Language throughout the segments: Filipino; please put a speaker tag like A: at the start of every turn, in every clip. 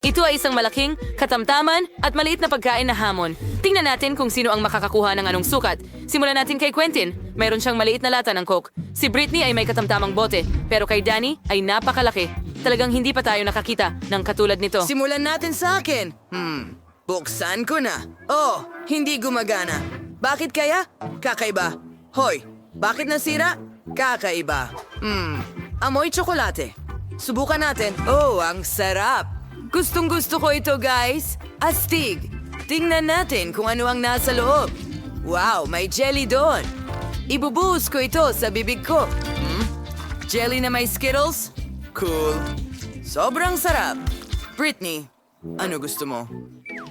A: Ito ay isang malaking, katamtaman at maliit na pagkain na hamon. Tingnan natin kung sino ang makakakuha ng anong sukat. Simulan natin kay Quentin. Mayroon siyang maliit na lata ng Coke. Si Britney ay may katamtamang bote, pero kay Danny ay napakalaki. Talagang hindi pa tayo nakakita ng katulad nito.
B: Simulan natin sa akin. Buksan ko na. Oh, hindi gumagana. Bakit kaya? Kakaiba. Hoy, bakit nasira? Kakaiba. Amoy tsokolate. Subukan natin. Oh, ang sarap. Gustong gusto ko ito, guys. Astig. Tingnan natin kung ano ang nasa loob. Wow, may jelly doon. Ibubuhos ko ito sa bibig ko. Jelly na may Skittles? Cool. Sobrang sarap. Britney, ano gusto mo?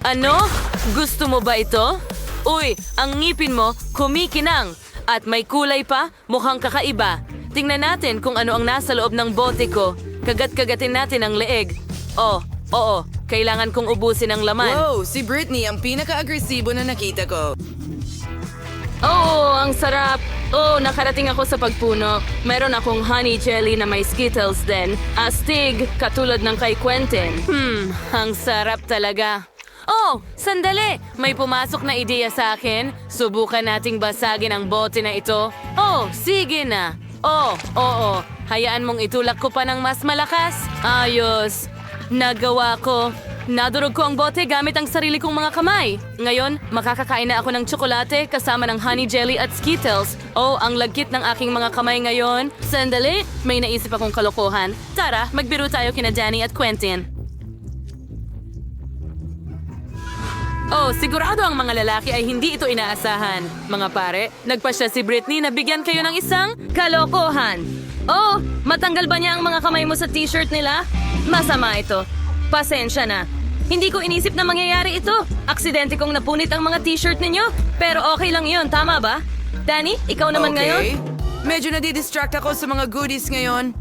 A: Ano? Gusto mo ba ito? Uy, ang ngipin mo kumikinang. At may kulay pa, mukhang kakaiba. Tingnan natin kung ano ang nasa loob ng bote ko. Kagat-kagatin natin ang leeg. Oh, oo, kailangan kong ubusin ang laman.
B: Wow, si Britney ang pinaka-agresibo na nakita ko.
A: Oo, ang sarap. Oo, nakarating ako sa pagpuno. Meron akong honey jelly na may Skittles din. Astig, katulad ng kay Quentin. Ang sarap talaga. Oh, sandali! May pumasok na ideya sa akin. Subukan nating basagin ang bote na ito. Oh, sige na. Oh, oo. Hayaan mong itulak ko pa ng mas malakas. Ayos. Nagawa ko. Nadurog ko ang bote gamit ang sarili kong mga kamay. Ngayon, makakakain na ako ng tsokolate kasama ng honey jelly at Skittles. Oh, ang lagkit ng aking mga kamay ngayon. Sandali, may naisip akong kalokohan. Tara, magbiro tayo kina Danny at Quentin. Oh, sigurado ang mga lalaki ay hindi ito inaasahan. Mga pare, nagpasya si Britney na bigyan kayo ng isang kalokohan. Oh, matanggal ba niya ang mga kamay mo sa t-shirt nila? Masama ito. Pasensya na. Hindi ko inisip na mangyayari ito. Aksidente kong napunit ang mga t-shirt ninyo. Pero okay lang yun, tama ba? Danny, ikaw naman ngayon?
B: Medyo nadidistract ako sa mga goodies ngayon.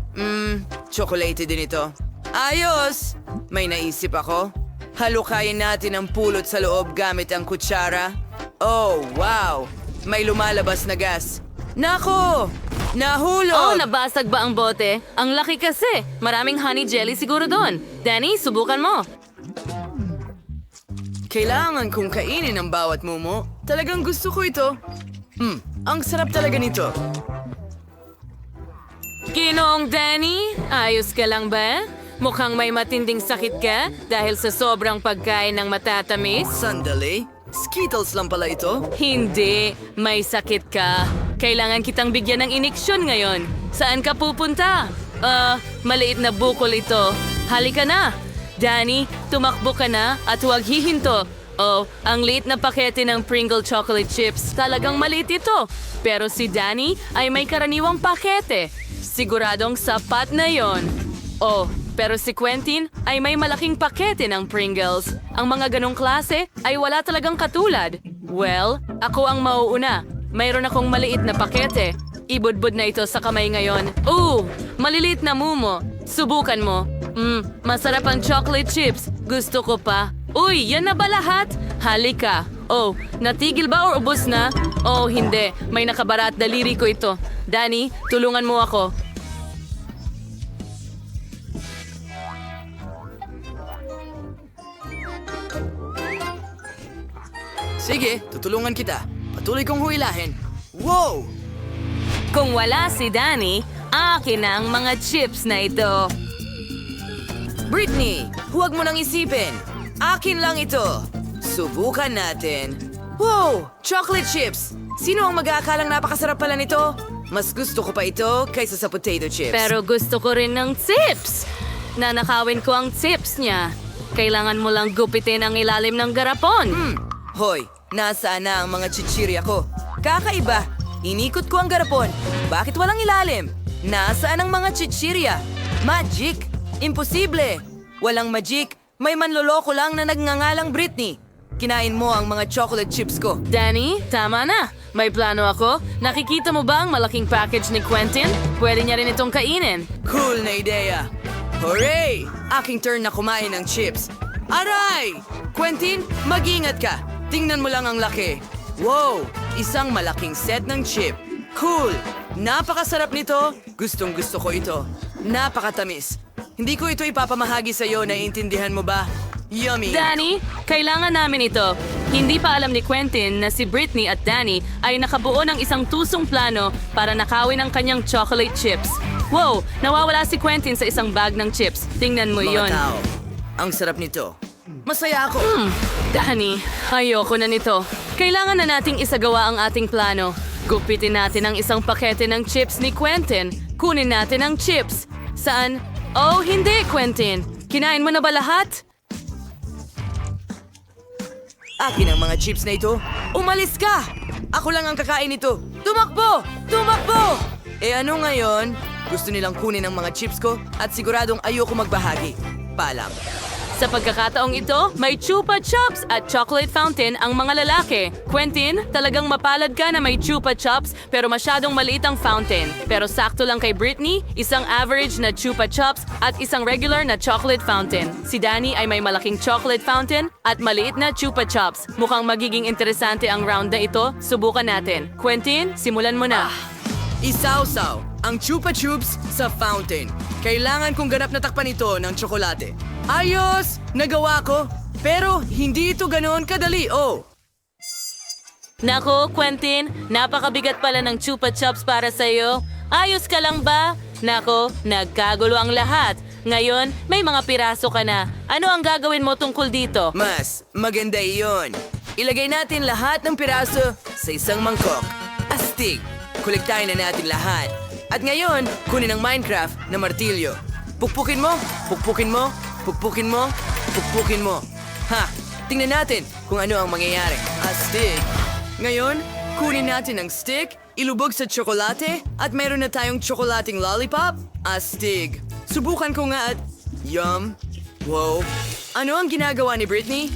B: Chocolate din ito. Ayos! May naisip ako. Halukayin natin ang pulot sa loob gamit ang kutsara. Oh, wow! May lumalabas na gas. Nako! Nahulog!
A: Oh, nabasag ba ang bote? Ang laki kasi. Maraming honey jelly siguro doon. Danny, subukan mo.
B: Kailangan kong kainin ang bawat mumo. Talagang gusto ko ito. Ang sarap talaga nito.
A: Ginoong Danny, ayos ka lang ba? Mukhang may matinding sakit ka dahil sa sobrang pagkain ng matatamis?
B: Sandali? Skittles lang pala ito?
A: Hindi, may sakit ka. Kailangan kitang bigyan ng iniksyon ngayon. Saan ka pupunta? Maliit na bukol ito. Halika na. Danny, tumakbo ka na at huwag hihinto. Oh, ang liit na pakete ng Pringle chocolate chips. Talagang maliit ito. Pero si Danny ay may karaniwang pakete. Siguradong sapat na yon. Oh, pero si Quentin ay may malaking pakete ng Pringles. Ang mga ganong klase ay wala talagang katulad. Well, ako ang mauuna. Mayroon akong maliit na pakete. Ibudbud na ito sa kamay ngayon. Maliliit na mumo. Subukan mo. Masarap ang chocolate chips. Gusto ko pa. Uy, yan na ba lahat? Halika. Oh, natigil ba o ubos na? Oh, hindi. May nakabara at daliri ko ito. Danny, tulungan mo ako.
B: Sige, tutulungan kita. Patuloy kong huilahin. Wow!
A: Kung wala si Danny, akin na ang mga chips na ito.
B: Britney, huwag mo nang isipin. Akin lang ito. Subukan natin. Wow! Chocolate chips! Sino ang mag-aakalang napakasarap pala nito? Mas gusto ko pa ito kaysa sa potato chips.
A: Pero gusto ko rin ng chips. Nanakawin ko ang chips niya. Kailangan mo lang gupitin ang ilalim ng garapon.
B: Hoy, nasaan na ang mga chichirya ko? Kakaiba! Inikot ko ang garapon. Bakit walang ilalim? Nasaan ang mga chichirya? Magic? Imposible! Walang magic. May manloloko lang na nagngangalang Britney. Kinain mo ang mga chocolate chips ko.
A: Danny, tama na. May plano ako. Nakikita mo ba ang malaking package ni Quentin? Pwede niya rin itong kainin.
B: Cool na ideya. Hooray! Aking turn na kumain ng chips. Aray! Quentin, mag-ingat ka. Tingnan mo lang ang laki. Wow! Isang malaking set ng chip. Cool! Napakasarap nito. Gustong gusto ko ito. Napakatamis. Hindi ko ito ipapamahagi sa iyo, naiintindihan mo ba? Yummy!
A: Danny, kailangan namin ito. Hindi pa alam ni Quentin na si Britney at Danny ay nakabuo ng isang tusong plano para nakawin ang kanyang chocolate chips. Wow! Nawawala si Quentin sa isang bag ng chips. Tingnan mo
B: Mga
A: yon.
B: tao, ang sarap nito. Masaya ako.
A: Danny, ayoko na nito. Kailangan na nating isagawa ang ating plano. Gupitin natin ang isang pakete ng chips ni Quentin. Kunin natin ang chips. Saan? Oh, hindi, Quentin. Kinain mo na ba lahat?
B: Akin ang mga chips na ito. Umalis ka! Ako lang ang kakain nito. Tumakbo! Tumakbo! Eh ano ngayon? Gusto nilang kunin ang mga chips ko at siguradong ayoko magbahagi. Paalam.
A: Sa pagkakataong ito, may Chupa Chups at chocolate fountain ang mga lalaki. Quentin, talagang mapalad ka na may Chupa Chups pero masyadong maliit ang fountain. Pero sakto lang kay Britney, isang average na Chupa Chups at isang regular na chocolate fountain. Si Danny ay may malaking chocolate fountain at maliit na Chupa Chups. Mukhang magiging interesante ang round na ito. Subukan natin. Quentin, simulan mo na.
B: Isawsaw ang Chupa Chups sa fountain. Kailangan kong ganap na takpan ito ng tsokolate. Ayos! Nagawa ko! Pero hindi ito ganoon kadali, oh!
A: Nako, Quentin, napakabigat pala ng Chupa Chups para sa'yo. Ayos ka lang ba? Nako, nagkagulo ang lahat. Ngayon, may mga piraso ka na. Ano ang gagawin mo tungkol dito?
B: Mas maganda iyon. Ilagay natin lahat ng piraso sa isang mangkok. Astig! Kolektahin na natin lahat. At ngayon, kunin ang Minecraft na martilyo. Pukpukin mo, pukpukin mo, pukpukin mo, pukpukin mo. Ha! Tingnan natin kung ano ang mangyayari. Astig! Ngayon, kunin natin ang stick, ilubog sa tsokolate, at meron na tayong tsokolating lollipop. Astig! Subukan ko nga at... Yum! Wow! Ano ang ginagawa ni Britney?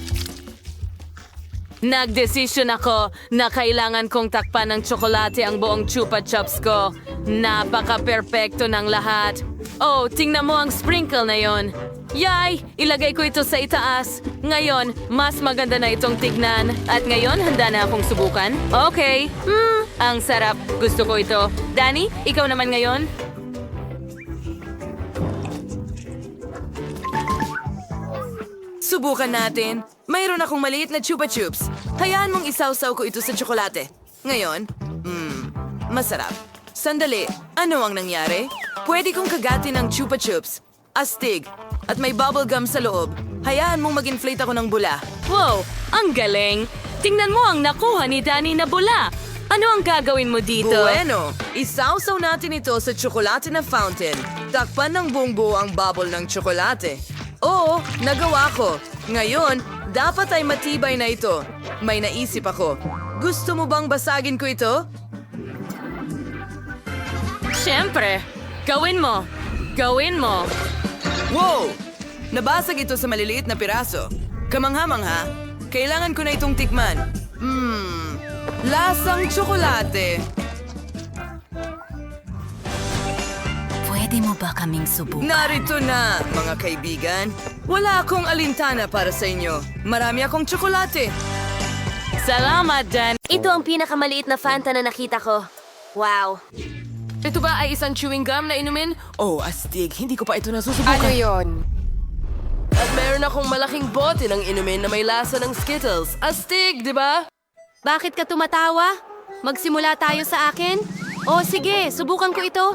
A: Nagdesisyon ako na kailangan kong takpan ng tsokolate ang buong Chupa Chups ko. Napaka-perpekto ng lahat. Oh, tingnan mo ang sprinkle na yon. Yay! Ilagay ko ito sa itaas. Ngayon, mas maganda na itong tignan. At ngayon, handa na akong subukan. Okay. Ang sarap. Gusto ko ito. Danny, ikaw naman ngayon?
B: Subukan natin. Mayroon akong maliit na Chupa Chups. Hayaan mong isawsaw ko ito sa tsokolate. Ngayon, masarap. Sandali, ano ang nangyari? Pwede kong kagatin ng Chupa Chups. Astig. At may bubble gum sa loob. Hayaan mong mag-inflate ako ng bula.
A: Wow, ang galing. Tingnan mo ang nakuha ni Danny na bula. Ano ang gagawin mo dito?
B: Bueno, isawsaw natin ito sa tsokolate na fountain. Takpan ng buong buo ang bubble ng tsokolate. Oo, nagawa ko. Ngayon, dapat ay matibay na ito. May naisip ako. Gusto mo bang basagin ko ito?
A: Siyempre. Gawin mo. Gawin mo.
B: Wow! Nabasag ito sa maliliit na piraso. Kamangha-mangha, kailangan ko na itong tikman. Lasang tsokolate.
A: Pwede mo ba kaming subukan?
B: Narito na, mga kaibigan. Wala akong alintana para sa inyo. Marami akong tsokolate.
A: Salamat, Dan.
C: Ito ang pinakamaliit na Fanta na nakita ko. Wow.
A: Ito ba ay isang chewing gum na inumin?
B: Oh, astig. Hindi ko pa ito nasusubukan.
D: Ano yon?
E: At meron akong malaking bote ng inumin na may lasa ng Skittles. Astig, di ba?
C: Bakit ka tumatawa? Magsimula tayo sa akin? O sige, subukan ko ito.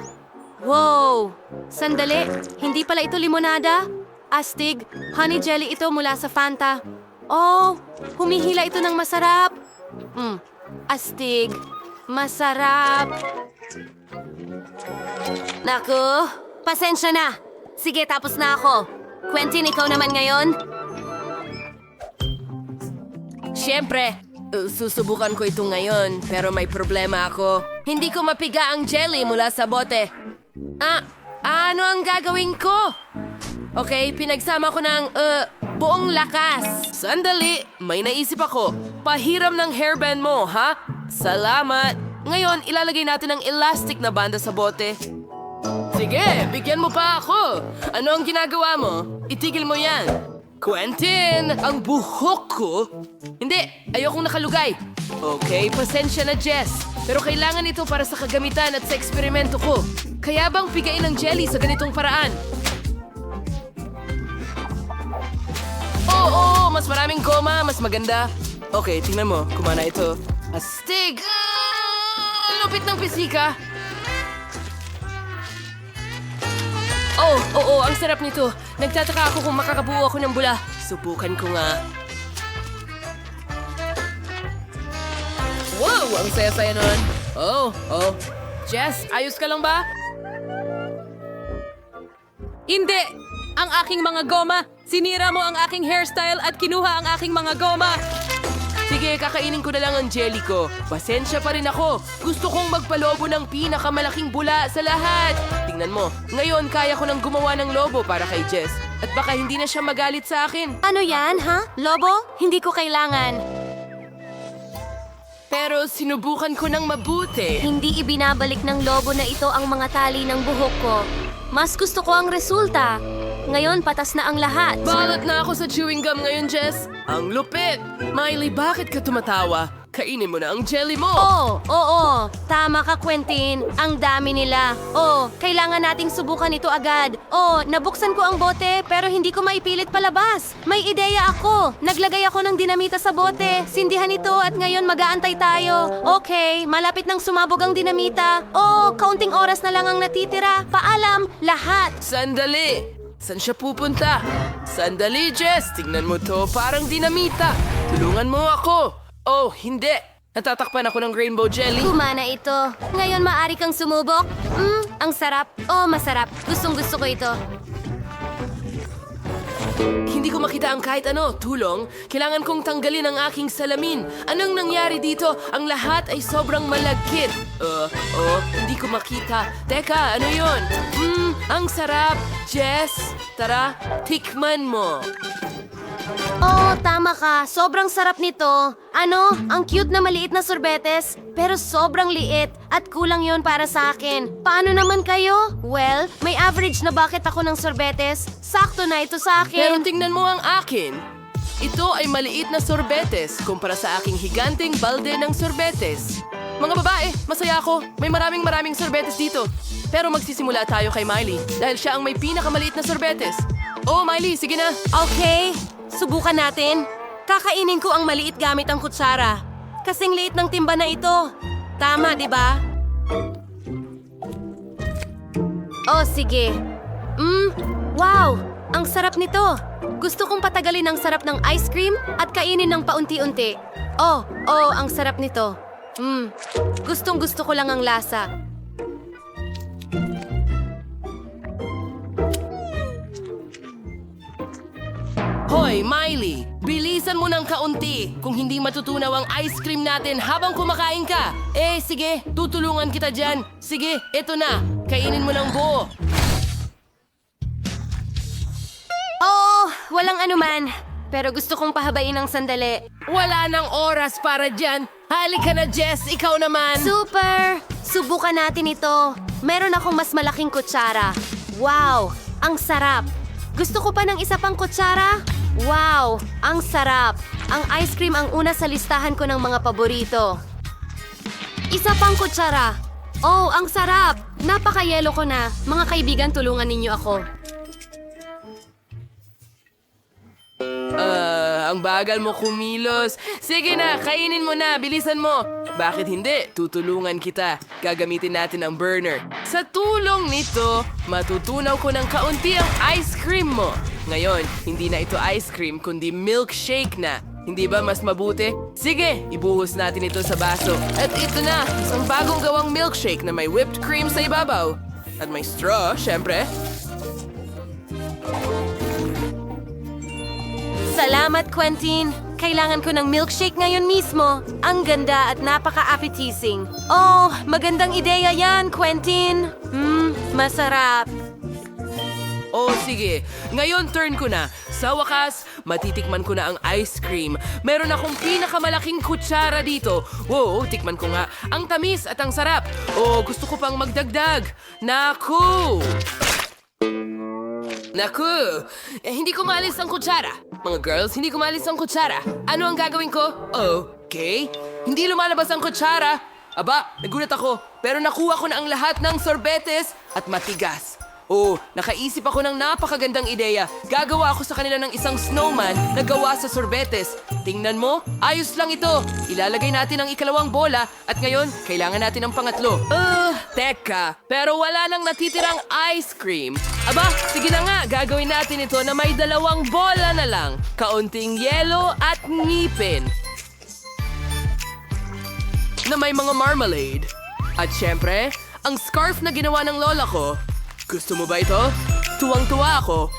C: Wow! Sandali, hindi pala ito limonada. Astig, honey jelly ito mula sa Fanta. Oh, humihila ito ng masarap. Astig, masarap. Naku, pasensya na. Sige, tapos na ako. Quentin, ikaw naman ngayon?
E: Siyempre, susubukan ko ito ngayon, pero may problema ako. Hindi ko mapiga ang jelly mula sa bote. Ano ang gagawin ko? Okay, pinagsama ko ng, buong lakas. Sandali, may naisip ako. Pahiram ng hairband mo, ha? Salamat. Ngayon, ilalagay natin ang elastic na banda sa bote. Sige, bigyan mo pa ako. Ano ang ginagawa mo? Itigil mo yan. Quentin, ang buhok ko? Hindi, ayokong nakalugay. Okay, pasensya na, Jess. Pero kailangan ito para sa kagamitan at sa eksperimento ko. Kaya bang pigain ang jelly sa ganitong paraan? mas maraming goma, mas maganda. Okay, tingnan mo. Kumana ito. Astig! Lupit ng pisika. Oh, oo, ang sarap nito. Nagtataka ako kung makakabuo ako ng bula. Subukan ko nga. Wow, ang saya-saya nun. Oh. Jess, ayos ka lang ba?
A: Hindi! Ang aking mga goma! Sinira mo ang aking hairstyle at kinuha ang aking mga goma!
E: Sige, kakainin ko na lang ang jelly ko. Pasensya pa rin ako. Gusto kong magpalobo ng pinakamalaking bula sa lahat. Tingnan mo, ngayon kaya ko nang gumawa ng lobo para kay Jess. At baka hindi na siya magalit sa akin.
C: Ano yan, ha? Lobo? Hindi ko kailangan.
E: Pero sinubukan ko ng mabuti.
C: Hindi ibinabalik ng lobo na ito ang mga tali ng buhok ko. Mas gusto ko ang resulta. Ngayon, patas na ang lahat.
E: Balot na ako sa chewing gum ngayon, Jess. Ang lupit! Miley, bakit ka tumatawa? Kainin mo na ang jelly mo.
C: Oo. Tama ka, Quentin. Ang dami nila. Kailangan nating subukan ito agad. Nabuksan ko ang bote pero hindi ko maipilit palabas. May ideya ako. Naglagay ako ng dinamita sa bote. Sindihan ito at ngayon mag-aantay tayo. Okay, malapit nang sumabog ang dinamita. Kaunting oras na lang ang natitira. Paalam, lahat.
E: Sandali! Saan siya pupunta? Sandali, Jess! Tingnan mo to, parang dinamita. Tulungan mo ako. Oh, hindi. Natatakpan ako ng rainbow jelly.
C: Kumana ito. Ngayon maaari kang sumubok. Ang sarap. Masarap. Gustong-gusto ko ito.
E: Hindi ko makita ang kahit ano. Tulong? Kailangan kong tanggalin ang aking salamin. Anong nangyari dito? Ang lahat ay sobrang malagkit. Hindi ko makita. Teka, ano yon? Ang sarap. Jess, tara, tikman mo.
C: Tama ka. Sobrang sarap nito. Ang cute na maliit na sorbetes, pero sobrang liit at kulang yon para sa akin. Paano naman kayo? Well, may average na bucket ako ng sorbetes. Sakto na ito sa
E: Pero
C: akin.
E: tingnan mo ang akin. Ito ay maliit na sorbetes kumpara sa aking higanting balde ng sorbetes. Mga babae, masaya ako. May maraming sorbetes dito. Pero magsisimula tayo kay Miley dahil siya ang may pinakamaliit na sorbetes. Oh, Miley, sige na.
C: Okay, subukan natin. Kakainin ko ang maliit gamit ang kutsara. Kasing liit ng timba na ito. Tama, di ba? Sige. Wow! Ang sarap nito. Gusto kong patagalin ang sarap ng ice cream at kainin ng paunti-unti. Ang sarap nito. Gustong-gusto ko lang ang lasa.
E: Hoy, Miley! Bilisan mo ng kaunti kung hindi matutunaw ang ice cream natin habang kumakain ka. Sige, tutulungan kita dyan. Sige, eto na. Kainin mo ng buo.
C: Walang anuman. Pero gusto kong pahabain ng sandali.
E: Wala nang oras para dyan. Halika na, Jess. Ikaw naman.
C: Super! Subukan natin ito. Meron akong mas malaking kutsara. Wow! Ang sarap! Gusto ko pa ng isa pang kutsara? Wow! Ang sarap! Ang ice cream ang una sa listahan ko ng mga paborito. Isa pang kutsara! Ang sarap! Napaka-yelo ko na. Mga kaibigan, tulungan ninyo ako.
E: Ang bagal mo kumilos. Sige na, kainin mo na. Bilisan mo. Bakit hindi? Tutulungan kita. Gagamitin natin ang burner. Sa tulong nito, matutunaw ko ng kaunti ang ice cream mo. Ngayon, hindi na ito ice cream, kundi milkshake na. Hindi ba mas mabuti? Sige, ibuhos natin ito sa baso. At ito na, isang bagong gawang milkshake na may whipped cream sa ibabaw. At may straw, syempre.
C: Salamat, Quentin! Kailangan ko ng milkshake ngayon mismo. Ang ganda at napaka-appetizing. Magandang ideya yan, Quentin! Masarap.
E: Sige. Ngayon turn ko na. Sa wakas, matitikman ko na ang ice cream. Meron akong pinakamalaking kutsara dito. Wow, tikman ko nga. Ang tamis at ang sarap. Gusto ko pang magdagdag. Naku! Hindi ko maalis ang kutsara. Mga girls, hindi ko maalis ang kutsara. Ano ang gagawin ko? Okay. Hindi lumalabas ang kutsara. Aba, nagulat ako. Pero nakuha ko na ang lahat ng sorbetes at matigas. Oh, nakaisip ako ng napakagandang ideya. Gagawa ako sa kanila ng isang snowman na gawa sa sorbetes. Tingnan mo, ayos lang ito. Ilalagay natin ang ikalawang bola at ngayon, kailangan natin ng pangatlo. Teka, pero wala nang natitirang ice cream. Aba, sige na nga, gagawin natin ito na may dalawang bola na lang. Kaunting yelo at ngipin. Na may mga marmalade. At syempre, ang scarf na ginawa ng lola ko. Gusto mo ba ito? Tuwang-tuwa ako.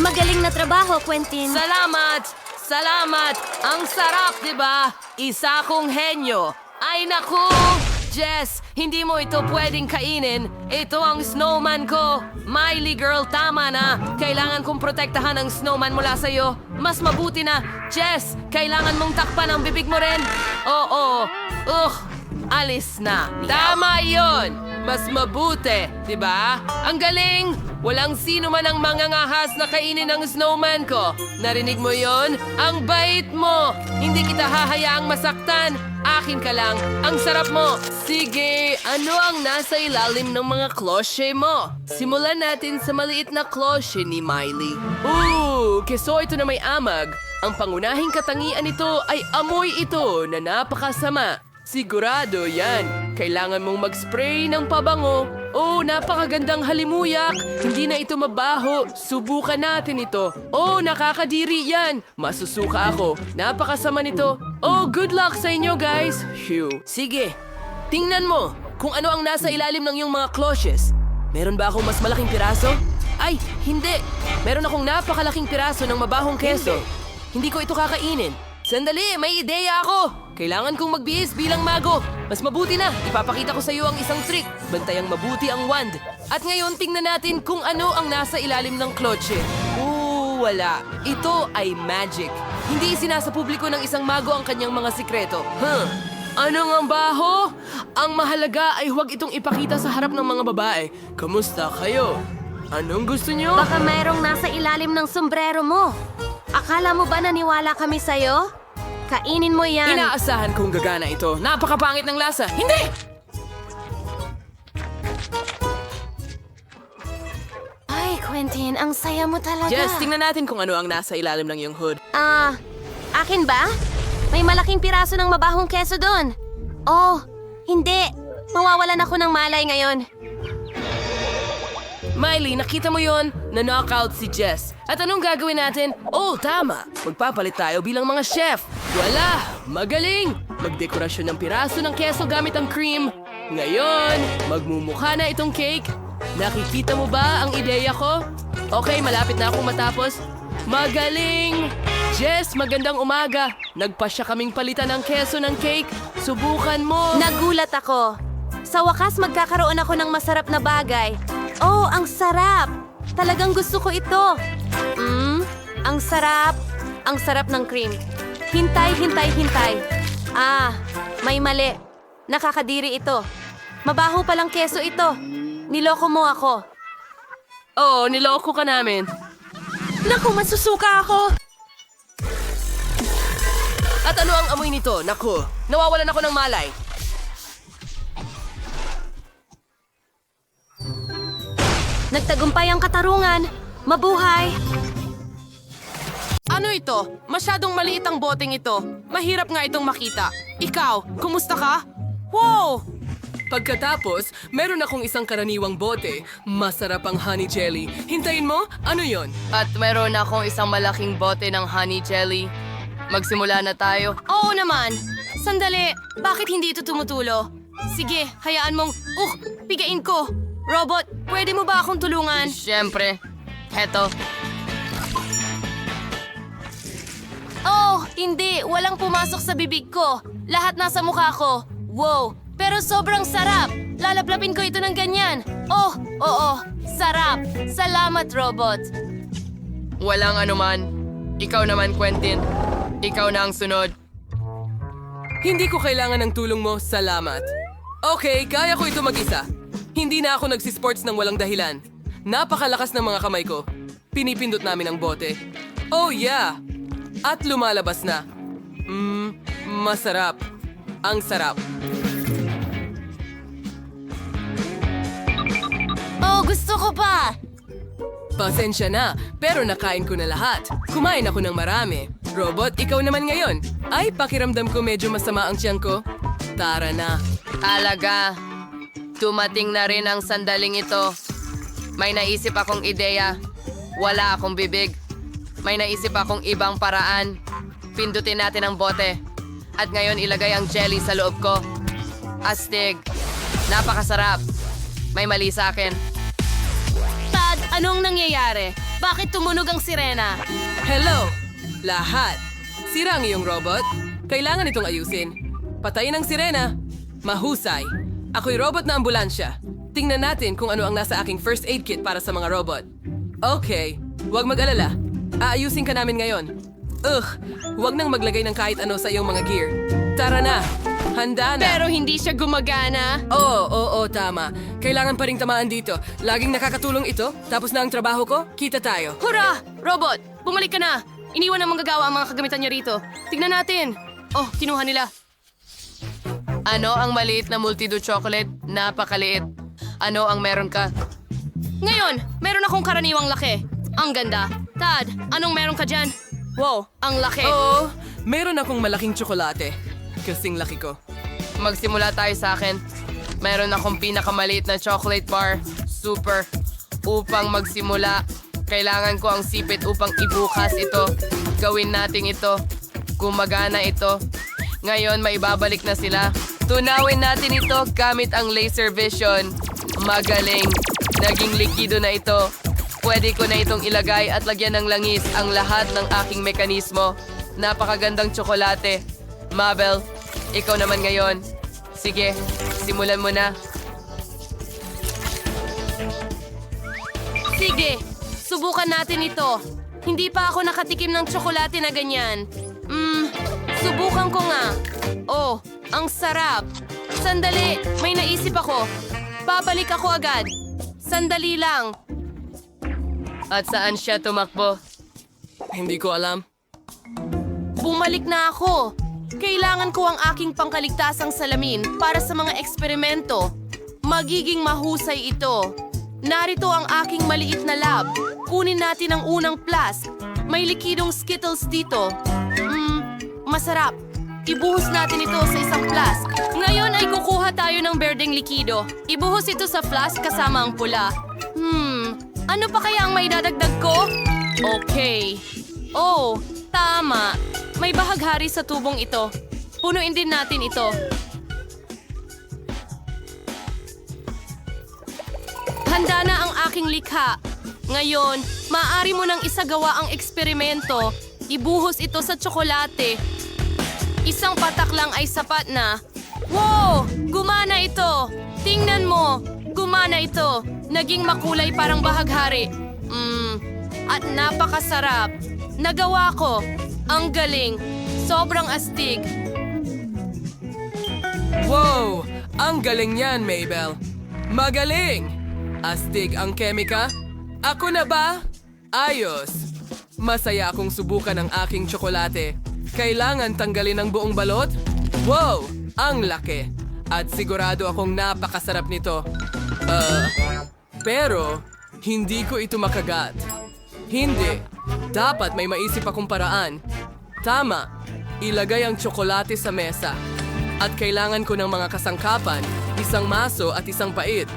C: Magaling na trabaho, Quentin.
E: Salamat! Salamat! Ang sarap, di ba? Isa kong henyo. Ay naku! Jess, hindi mo ito pwedeng kainin. Ito ang snowman ko. Miley girl, tama na. Kailangan kong protektahan ang snowman mula sa'yo. Mas mabuti na. Jess, kailangan mong takpan ang bibig mo rin. Oo. Alis na. Tama yon. Mas mabuti, di ba? Ang galing! Walang sino man ang mangangahas na kainin ang snowman ko. Narinig mo yon? Ang bait mo! Hindi kita hahayaang masaktan. Akin ka lang. Ang sarap mo. Sige, ano ang nasa ilalim ng mga klosye mo? Simulan natin sa maliit na klosye ni Miley. Keso ito na may amag. Ang pangunahing katangian nito ay amoy ito na napakasama. Sigurado yan. Kailangan mong mag-spray ng pabango. Napakagandang halimuyak. Hindi na ito mabaho. Subukan natin ito. Nakakadiri yan. Masusuka ako. Napakasama nito. Good luck sa inyo, guys. Phew. Sige. Tingnan mo kung ano ang nasa ilalim ng iyong mga cloches. Meron ba akong mas malaking piraso? Ay, hindi. Meron akong napakalaking piraso ng mabahong keso. Hindi ko ito kakainin. Sandali, may ideya ako! Kailangan kong magbihis bilang mago. Mas mabuti na, ipapakita ko sa iyo ang isang trick. Bantayang mabuti ang wand. At ngayon, tingnan natin kung ano ang nasa ilalim ng klotse. Wala. Ito ay magic. Hindi isinasa publiko ng isang mago ang kanyang mga sikreto. Ano ang baho? Ang mahalaga ay huwag itong ipakita sa harap ng mga babae. Kamusta kayo? Anong gusto nyo?
C: Baka mayroong nasa ilalim ng sombrero mo. Akala mo ba naniwala kami sa'yo? Kainin mo yan.
E: Inaasahan kong gagana ito. Napakapangit ng lasa. Hindi!
C: Ay, Quentin, ang saya mo talaga.
E: Jess, tingnan natin kung ano ang nasa ilalim ng iyong hood.
C: Akin ba? May malaking piraso ng mabahong keso doon. Hindi. Mawawalan ako ng malay ngayon.
E: Miley, nakita mo yon? Na-knockout si Jess. At anong gagawin natin? Tama. Magpapalit tayo bilang mga chef. Wala! Magaling! Magdekorasyon ng piraso ng keso gamit ang cream. Ngayon, magmumukha na itong cake. Nakikita mo ba ang ideya ko? Okay, malapit na akong matapos. Magaling! Jess, magandang umaga. Nagpasya kaming palitan ng keso ng cake. Subukan mo.
C: Nagulat ako. Sa wakas, magkakaroon ako ng masarap na bagay. Ang sarap! Talagang gusto ko ito. Ang sarap. Ang sarap ng cream. Hintay. May mali. Nakakadiri ito. Mabaho palang keso ito. Niloko mo ako.
E: Niloko ka namin.
C: Naku, masusuka ako!
E: At ano ang amoy nito? Naku, nawawalan ako ng malay.
C: Nagtagumpay ang katarungan. Mabuhay!
E: Ano ito? Masyadong maliit ang boteng ito. Mahirap nga itong makita. Ikaw, kumusta ka? Wow! Pagkatapos, meron akong isang karaniwang bote. Masarap ang honey jelly. Hintayin mo? Ano yon?
A: At meron akong isang malaking bote ng honey jelly. Magsimula na tayo.
C: Oo naman. Sandali, bakit hindi ito tumutulo? Sige, hayaan mong, pigain ko. Robot, pwede mo ba akong tulungan?
A: Siyempre. Heto.
C: Hindi. Walang pumasok sa bibig ko. Lahat nasa mukha ko. Wow, pero sobrang sarap. Lalaplapin ko ito ng ganyan. Oo. Sarap. Salamat, Robot.
A: Walang anuman. Ikaw naman, Quentin. Ikaw na ang sunod.
E: Hindi ko kailangan ng tulong mo. Salamat. Okay, kaya ko ito mag-isa. Hindi na ako nagsisports ng walang dahilan. Napakalakas ng mga kamay ko. Pinipindot namin ang bote. Yeah! At lumalabas na. Masarap. Ang sarap. Gusto ko pa!
D: Pasensya na, pero nakain ko na lahat. Kumain ako ng marami. Robot, ikaw naman ngayon. Ay, pakiramdam ko medyo masama ang tiyan ko. Tara na.
E: Alaga, dumating na rin ang sandaling ito. May naisip akong ideya. Wala akong bibig. May naisip akong ibang paraan. Pindutin natin ang bote. At ngayon ilagay ang jelly sa loob ko. Astig. Napakasarap. May mali sa akin.
C: Tad, anong nangyayari? Bakit tumunog ang sirena?
D: Hello! Lahat. Sira ang iyong robot. Kailangan itong ayusin. Patayin ang sirena. Mahusay. Ako'y robot na ambulansya. Tingnan natin kung ano ang nasa aking first aid kit para sa mga robot. Okay, huwag mag-alala. Aayusin ka namin ngayon. Huwag nang maglagay ng kahit ano sa iyong mga gear. Tara na! Handa na!
C: Pero hindi siya gumagana.
D: Oo, tama. Kailangan pa ring tamaan dito. Laging nakakatulong ito. Tapos na ang trabaho ko, kita tayo.
C: Hurra! Robot, bumalik ka na. Iniwan ng manggagawa ang mga kagamitan niya rito. Tignan natin. Oh, kinuha nila.
E: Ano ang maliit na multido chocolate? Napakaliit. Ano ang meron ka?
C: Ngayon, meron akong karaniwang laki. Ang ganda. Tad, anong meron ka dyan? Wow, ang laki.
D: Oo, meron akong malaking tsokolate. Kasing laki ko.
E: Magsimula tayo sa akin. Meron akong pinakamaliit na chocolate bar. Super. Upang magsimula, kailangan ko ang sipit upang ibukas ito. Gawin natin ito. Gumagana ito. Ngayon, maibabalik na sila. Tunawin natin ito gamit ang laser vision. Magaling. Naging likido na ito. Pwede ko na itong ilagay at lagyan ng langis ang lahat ng aking mekanismo. Napakagandang tsokolate. Mabel, ikaw naman ngayon. Sige, simulan mo na.
C: Sige, subukan natin ito. Hindi pa ako nakatikim ng tsokolate na ganyan. Subukan ko nga. Oh, ang sarap. Sandali, may naisip ako. Babalik ako agad. Sandali lang.
E: At saan siya tumakbo?
D: Hindi ko alam.
C: Bumalik na ako. Kailangan ko ang aking pangkaligtasang salamin para sa mga eksperimento. Magiging mahusay ito. Narito ang aking maliit na lab. Kunin natin ang unang flask. May likidong Skittles dito. Masarap. Ibuhos natin ito sa isang flask. Ngayon ay kukuha tayo ng berdeng likido. Ibuhos ito sa flask kasama ang pula. Ano pa kaya ang may dadagdag ko? Okay. Oh, tama. May bahaghari sa tubong ito. Punuin din natin ito. Handa na ang aking likha. Ngayon, maaari mo nang isagawa ang eksperimento. Ibuhos ito sa tsokolate. Isang patak lang ay sapat na. Wow! Gumana ito! Tingnan mo! Gumana ito! Naging makulay parang bahaghari. At napakasarap. Nagawa ko. Ang galing. Sobrang astig.
D: Wow! Ang galing yan, Mabel. Magaling! Astig ang kemika. Ako na ba? Ayos. Masaya akong subukan ang aking tsokolate. Kailangan tanggalin ang buong balot? Wow! Ang laki. At sigurado akong napakasarap nito. Pero, hindi ko ito makagat. Hindi. Dapat may maisip akong paraan. Tama. Ilagay ang tsokolate sa mesa. At kailangan ko ng mga kasangkapan, isang maso at isang pait.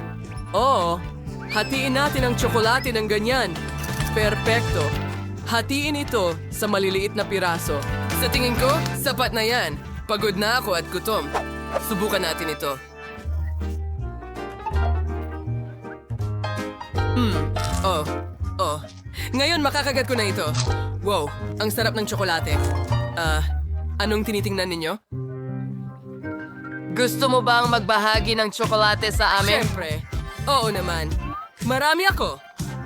D: Oo, hatiin natin ang tsokolate ng ganyan. Perpekto. Hatiin ito sa maliliit na piraso. Sa tingin ko, sapat na yan. Pagod na ako at gutom. Subukan natin ito. Ngayon makakagat ko na ito. Wow, ang sarap ng tsokolate. Anong tinitingnan ninyo?
E: Gusto mo bang magbahagi ng tsokolate sa amin?
D: Siyempre. Oo naman. Marami ako.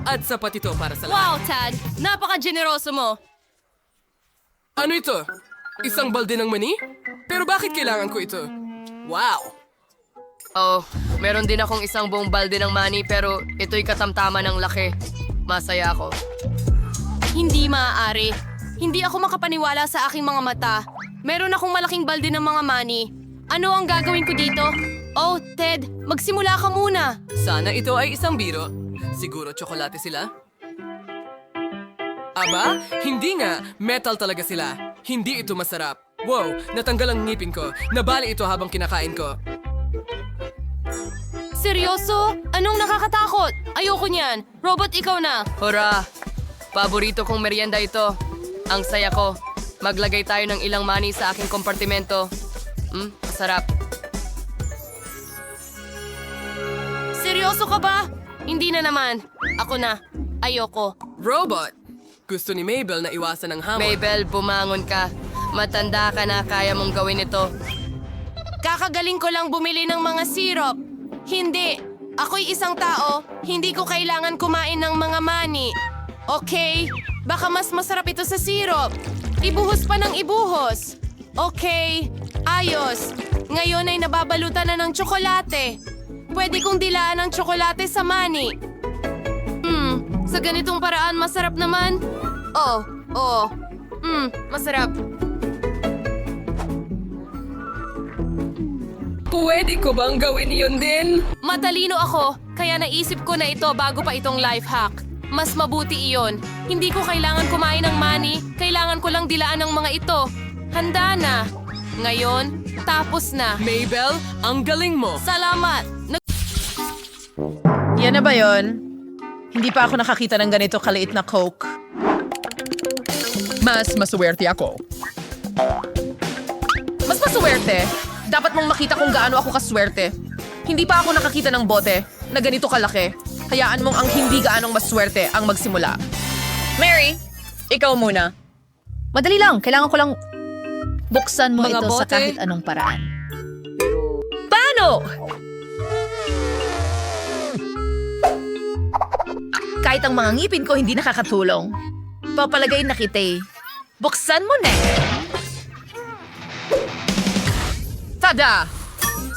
D: At sapat ito para sa lahat.
C: Wow, Tad! Napaka-generoso mo!
D: Ano ito? Isang balde ng mani? Pero bakit kailangan ko ito? Wow!
E: Oh, meron din akong isang buong balde ng mani pero ito'y katamtaman ng laki. Masaya ako.
C: Hindi maaari. Hindi ako makapaniwala sa aking mga mata. Meron akong malaking balde ng mga money. Ano ang gagawin ko dito? Oh, Ted, magsimula ka muna.
D: Sana ito ay isang biro. Siguro tsokolate sila? Aba, hindi nga. Metal talaga sila. Hindi ito masarap. Wow, natanggal ang ngipin ko. Nabali ito habang kinakain ko.
C: Seryoso? Anong nakakatakot? Ayoko niyan. Robot, ikaw na.
E: Hurra! Paborito kong merienda ito. Ang saya ko. Maglagay tayo ng ilang money sa aking kompartimento. Masarap.
C: Seryoso ka ba? Hindi na naman. Ako na. Ayoko.
D: Robot! Gusto ni Mabel na iwasan ang hamon.
E: Mabel, bumangon ka. Matanda ka na, kaya mong gawin ito.
C: Kakagaling ko lang bumili ng mga syrup. Hindi. Ako'y isang tao. Hindi ko kailangan kumain ng mga mani. Okay? Baka mas masarap ito sa syrup. Ibuhos pa ng ibuhos. Okay. Ayos. Ngayon ay nababalutan na ng tsokolate. Pwede kong dilaan ng tsokolate sa mani. Sa ganitong paraan, masarap naman. Masarap.
D: Pwede ko bang gawin yun din?
C: Matalino ako, kaya naisip ko na ito bago pa itong life hack. Mas mabuti iyon. Hindi ko kailangan kumain ng mani, kailangan ko lang dilaan ng mga ito. Handa na. Ngayon, tapos na.
D: Mabel, ang galing mo.
C: Salamat!
F: Yan na ba yon? Hindi pa ako nakakita ng ganito kaliit na Coke. Mas maswerte ako. Mas maswerte? Dapat mong makita kung gaano ako kaswerte. Hindi pa ako nakakita ng bote na ganito kalaki. Hayaan mong ang hindi gaanong maswerte ang magsimula. Mary, ikaw muna.
G: Madali lang. Kailangan ko lang buksan mo
D: Mga
G: ito sa
D: bote?
G: kahit anong paraan.
F: Paano? Kahit ang mga ngipin ko hindi nakakatulong. Papalagay na kita eh. Buksan mo na. Tada!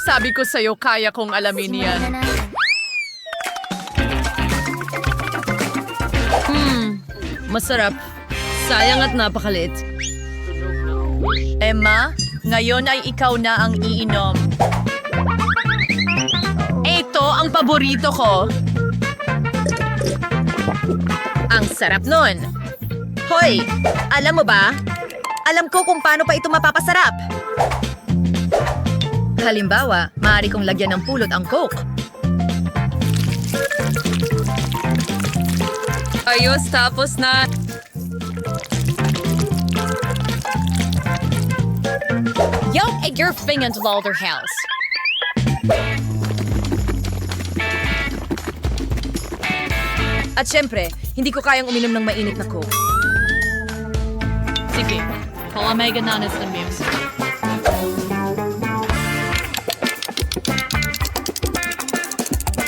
F: Sabi ko sa'yo, kaya kong alamin yan.
G: Masarap. Sayang at napakalit.
F: Emma, ngayon ay ikaw na ang iinom. Ito ang paborito ko. Ang sarap nun. Hoy, alam mo ba? Alam ko kung paano pa ito mapapasarap. Halimbawa, maaari kong lagyan ng pulot ang Coke.
E: Ayos, tapos na.
G: Young at your finger to Lauder House.
F: At syempre, hindi ko kayang uminom ng mainit na Coke.
G: Sige. Palamay gananas ng music.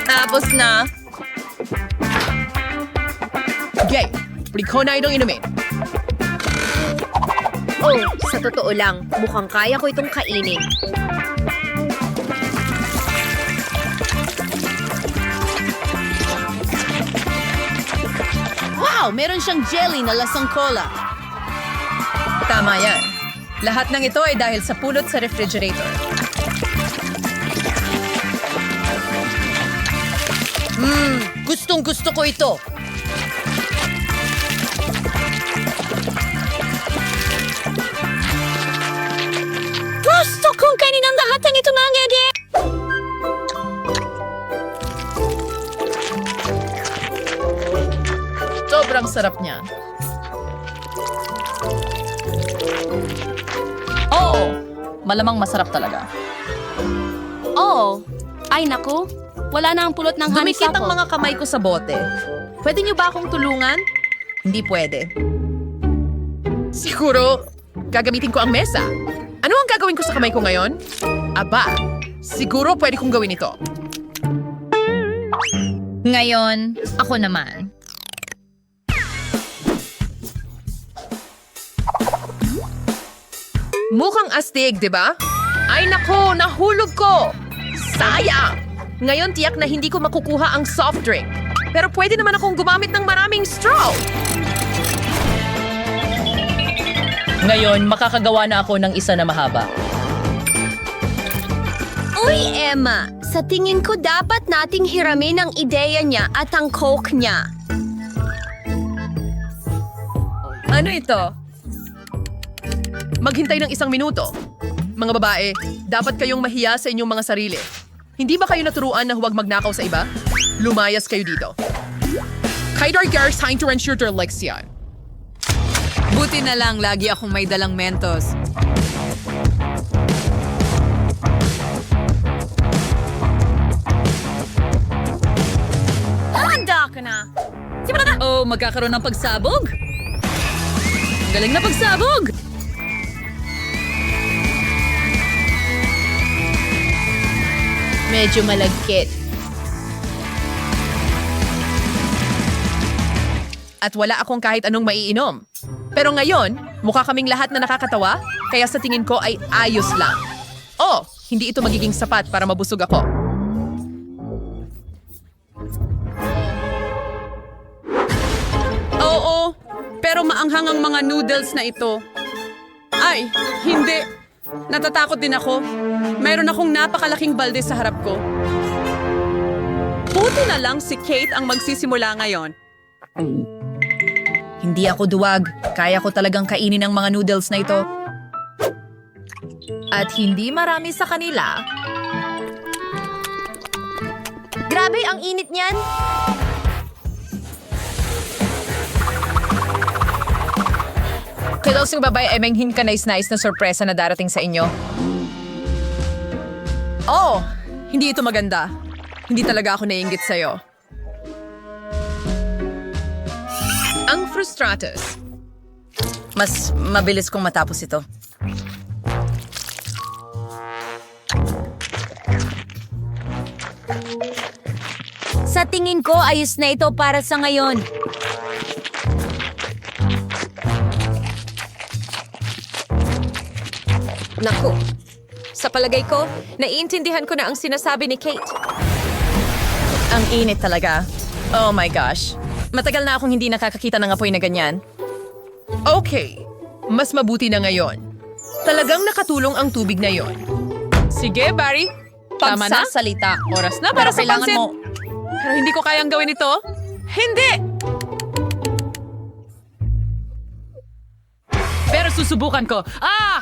F: Tapos na. Gay, pwede ko na itong inumin.
H: Oh, sa totoo lang, mukhang kaya ko itong kainin.
G: Wow! Meron siyang jelly na lasang cola.
F: Tama yan. Lahat ng ito ay dahil sa pulot sa refrigerator.
G: Gustong gusto ko ito. Gusto kong kainin ang lahat ng ito nangyari.
F: Sobrang sarap niya.
G: Oo. Malamang masarap talaga.
C: Oh, ay naku. Wala na ang pulot ng hanis
F: Dumikit ang
C: ako.
F: mga kamay ko sa bote. Pwede niyo ba akong tulungan? Hindi pwede. Siguro, gagamitin ko ang mesa. Ano ang gagawin ko sa kamay ko ngayon? Aba, siguro pwede kong gawin ito.
G: Ngayon, ako naman.
F: Mukhang astig, di ba? Ay nako, nahulog ko! Sayang! Ngayon tiyak na hindi ko makukuha ang soft drink. Pero pwede naman akong gumamit ng maraming straw.
G: Ngayon, makakagawa na ako ng isa na mahaba.
H: Uy, Emma!
G: Sa tingin ko dapat nating hiramin ang ideya niya at ang coke niya.
F: Ano ito? Maghintay ng 1 minuto. Mga babae, dapat kayong mahiya sa inyong mga sarili. Hindi ba kayo naturuan na huwag magnakaw sa iba? Lumayas kayo dito. Kaidar Gar's time to ensure their leksyon.
I: Buti na lang lagi akong may dalang Mentos.
G: Handa ka na!
I: Oh, magkakaroon ng pagsabog? Ang galing na pagsabog!
H: Medyo malagkit.
F: At wala akong kahit anong maiinom. Pero ngayon, mukha kaming lahat na nakakatawa, kaya sa tingin ko ay ayos lang. Oh, hindi ito magiging sapat para mabusog ako.
J: Oo, pero maanghang ang mga noodles na ito. Ay, hindi. Natatakot din ako. Mayroon akong napakalaking balde sa harap ko. Buti na lang si Kate ang magsisimula ngayon.
K: Hindi ako duwag. Kaya ko talagang kainin ang mga noodles na ito. At hindi marami sa kanila.
G: Grabe, ang init niyan!
K: Kailangan sing babae ay menghin ka nais-nais na sorpresa na darating sa inyo.
F: Oh, hindi ito maganda. Hindi talaga ako naiinggit sa'yo. Ang frustratus.
K: Mas mabilis kong matapos ito.
C: Sa tingin ko, ayos na ito para sa ngayon.
E: Naku, sa palagay ko, naiintindihan ko na ang sinasabi ni Kate.
K: Ang init talaga. Oh my gosh. Matagal na akong hindi nakakakita ng apoy na ganyan.
F: Okay, mas mabuti na ngayon. Talagang nakatulong ang tubig na yon.
J: Sige, Barry. Tama na?
K: Pagsasalita.
J: Oras na para
K: Pero
J: sa
K: kailangan
J: pansit.
K: mo.
J: Pero hindi ko kayang gawin ito. Hindi! Pero susubukan ko. Ah!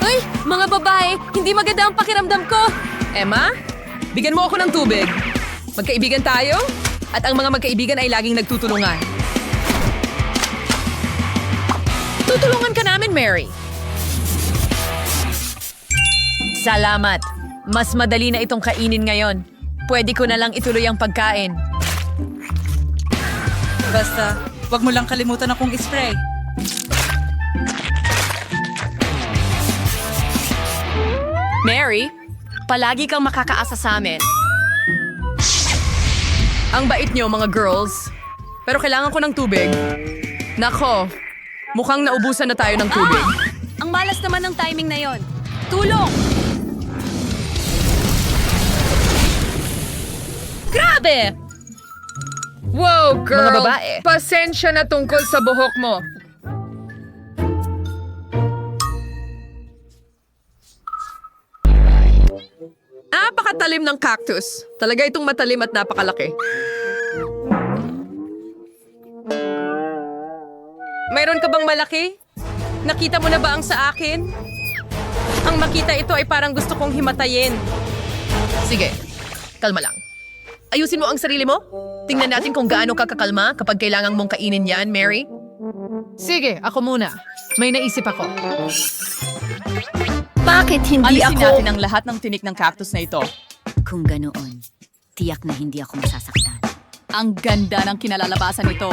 C: Uy, mga babae, hindi maganda ang pakiramdam ko.
F: Emma, bigyan mo ako ng tubig. Magkaibigan tayo? At ang mga magkaibigan ay laging nagtutulungan. Tutulungan ka namin, Mary.
K: Salamat. Mas madali na itong kainin ngayon. Pwede ko na lang ituloy ang pagkain.
I: Basta, wag mo lang kalimutan akong ispray.
E: Mary, palagi kang makakaasa sa amin.
F: Ang bait niyo, mga girls. Pero kailangan ko ng tubig. Nako, mukhang naubusan na tayo ng tubig.
C: Ang malas naman ng timing na yon. Tulong!
F: Grabe! Wow, girl!
K: Mga babae.
F: Pasensya na tungkol sa buhok mo. Napakatalim ng cactus. Talaga itong matalim at napakalaki. Mayroon ka bang malaki? Nakita mo na ba ang sa akin? Ang makita ito ay parang gusto kong himatayin. Sige, kalma lang. Ayusin mo ang sarili mo. Tingnan natin kung gaano ka kakalma kapag kailangan mong kainin yan, Mary.
J: Sige, ako muna. May naisip ako.
G: Bakit hindi
I: Alisin
G: ako...
I: natin ang lahat ng tinik ng cactus na ito.
C: Kung ganoon, tiyak na hindi ako masasaktan.
I: Ang ganda ng kinalalabasan nito.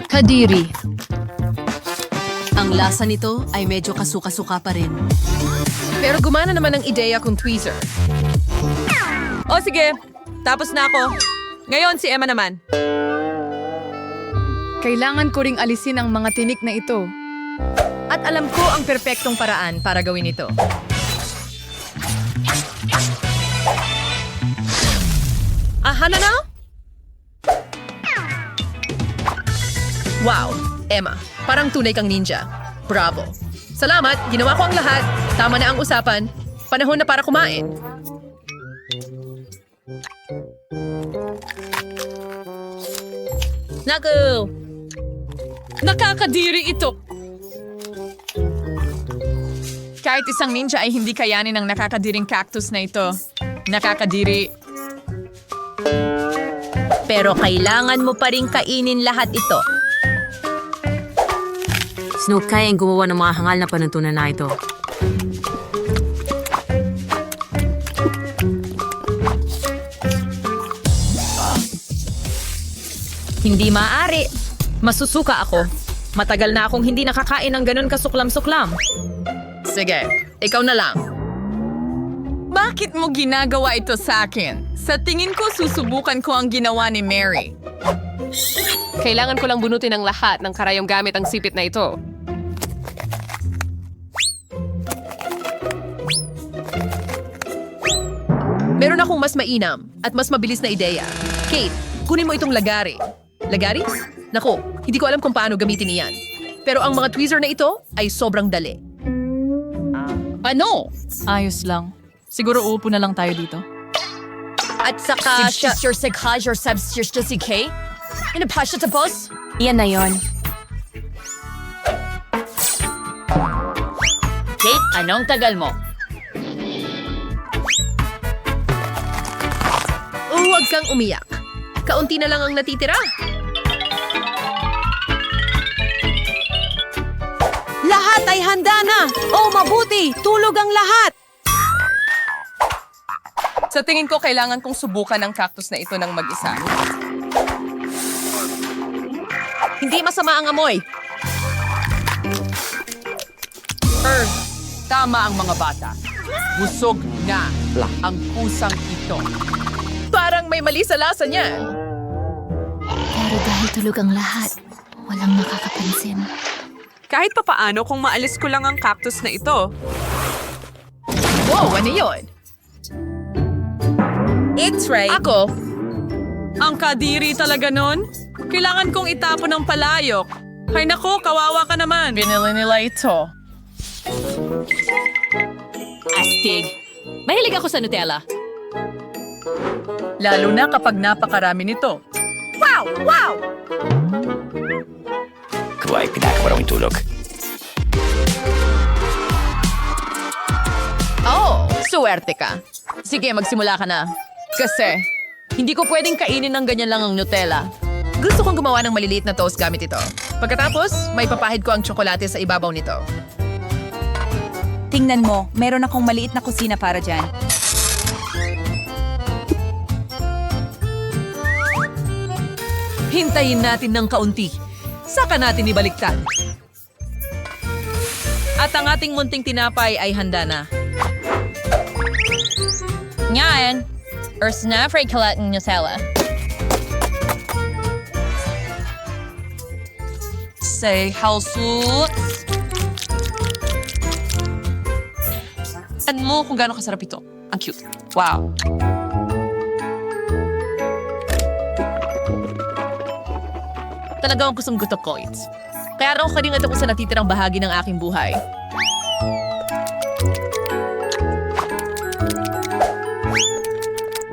C: Kadiri.
E: Ang lasa nito ay medyo kasuka-suka pa rin.
F: Pero gumana naman ang ideya kong tweezer. O sige, tapos na ako. Ngayon si Emma naman.
J: Kailangan ko ring alisin ang mga tinik na ito.
K: At alam ko ang perpektong paraan para gawin ito.
F: Aha na?
K: Wow, Emma, parang tunay kang ninja. Bravo. Salamat, ginawa ko ang lahat. Tama na ang usapan. Panahon na para kumain.
I: Naku!
J: Nakakadiri ito.
F: Kahit isang ninja ay hindi kayanin ang nakakadiring cactus na ito. Nakakadiri.
H: Pero kailangan mo pa rin kainin lahat ito.
A: Snow, kaya ang gumawa ng mga hangal na panuntunan na ito.
K: Hindi maaari. Masusuka ako. Matagal na akong hindi nakakain ng ganun kasuklam-suklam. Sige, ikaw na lang.
F: Bakit mo ginagawa ito sa akin? Sa tingin ko, susubukan ko ang ginawa ni Mary.
E: Kailangan ko lang bunutin ang lahat ng karayong gamit ang sipit na ito.
K: Meron akong mas mainam at mas mabilis na ideya. Kate, kunin mo itong lagari. Lagari? Nako, hindi ko alam kung paano gamitin iyan. Pero ang mga tweezer na ito ay sobrang dali.
J: Ano?
I: Ayos lang. Siguro uupo na lang tayo dito.
H: At saka siya...
E: your sigha, your substance, just K? Inapasya tapos?
C: Yan na yon.
I: Kate, anong tagal mo?
K: Huwag kang umiyak. Kaunti na lang ang natitira.
J: Lahat ay handa na! Oh, mabuti! Tulog ang lahat!
F: Sa tingin ko, kailangan kong subukan ang cactus na ito ng mag-isa.
K: Hindi masama ang amoy.
F: Tama ang mga bata. Busog na ang kusang ito.
K: Parang may mali sa lasa niya.
C: Pero dahil tulog ang lahat, walang makakapansin.
J: Kahit papaano kung maalis ko lang ang cactus na ito.
K: Wow, ano yun?
H: It's right.
K: Ako,
J: Ang kadiri talaga nun. Kailangan kong itapon ng palayok. Hay nako, kawawa ka naman.
F: Binili nila ito.
I: Astig. Mahilig ako sa Nutella.
F: Lalo na kapag napakarami nito.
L: Kuwa'y pinakabarong tulog.
K: oh, suwerte ka. Sige, magsimula ka na. Kasi, hindi ko pwedeng kainin ng ganyan lang ang Nutella. Gusto kong gumawa ng maliliit na toast gamit ito. Pagkatapos, may papahid ko ang tsokolate sa ibabaw nito.
M: Tingnan mo, meron akong maliit na kusina para dyan.
K: Hintayin natin ng kaunti. Saka natin ibaliktad. At ang ating munting tinapay ay handa na.
E: Ngayon, snafray kalat ng Nutella.
F: Say halsut. Ano mo kung gaano kasarap ito? Ang cute. Wow.
K: Talagang gustong gusto ko it. Kaya raw ko rin ito kung sa natitirang bahagi ng aking buhay.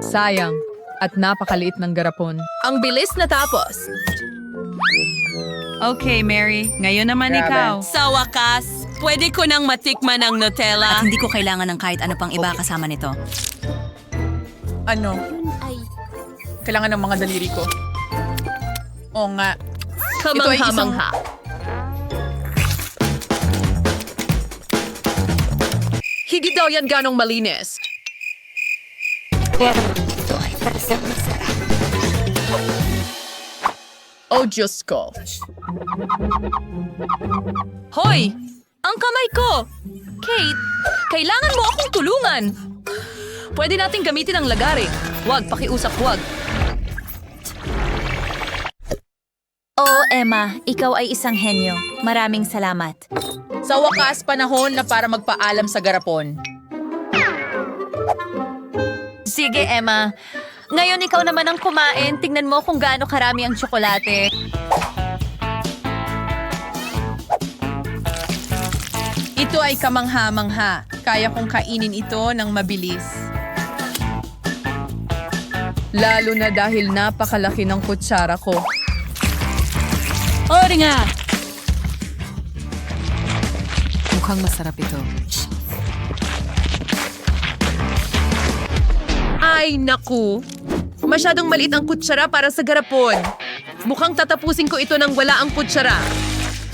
F: Sayang. At napakaliit ng garapon.
K: Ang bilis na tapos.
J: Okay, Mary. Ngayon naman ikaw.
A: Sa wakas, pwede ko nang matikman ang Nutella.
M: At hindi ko kailangan ng kahit ano pang iba kasama nito.
F: Ano? Kailangan ng mga daliri ko. Oo nga. Ito ay isang...
K: Kamangha-mangha. Hindi daw yan ganong malinis. Oh, Diyos ko.
A: Hoy! Ang kamay ko! Kate, kailangan mo akong tulungan. Pwede nating gamitin ang lagari. Huwag, pakiusap, huwag.
M: Oh, Emma, ikaw ay isang henyo. Maraming salamat.
F: Sa wakas, panahon na para magpaalam sa garapon.
M: Sige, Emma. Ngayon ikaw naman ang kumain. Tingnan mo kung gaano karami ang tsokolate.
J: Ito ay kamangha-mangha. Kaya kong kainin ito ng mabilis. Lalo na dahil napakalaki ng kutsara ko.
I: Ori nga!
K: Mukhang masarap ito. Ay, naku! Masyadong maliit ang kutsara para sa garapon. Mukhang tatapusin ko ito nang wala ang kutsara.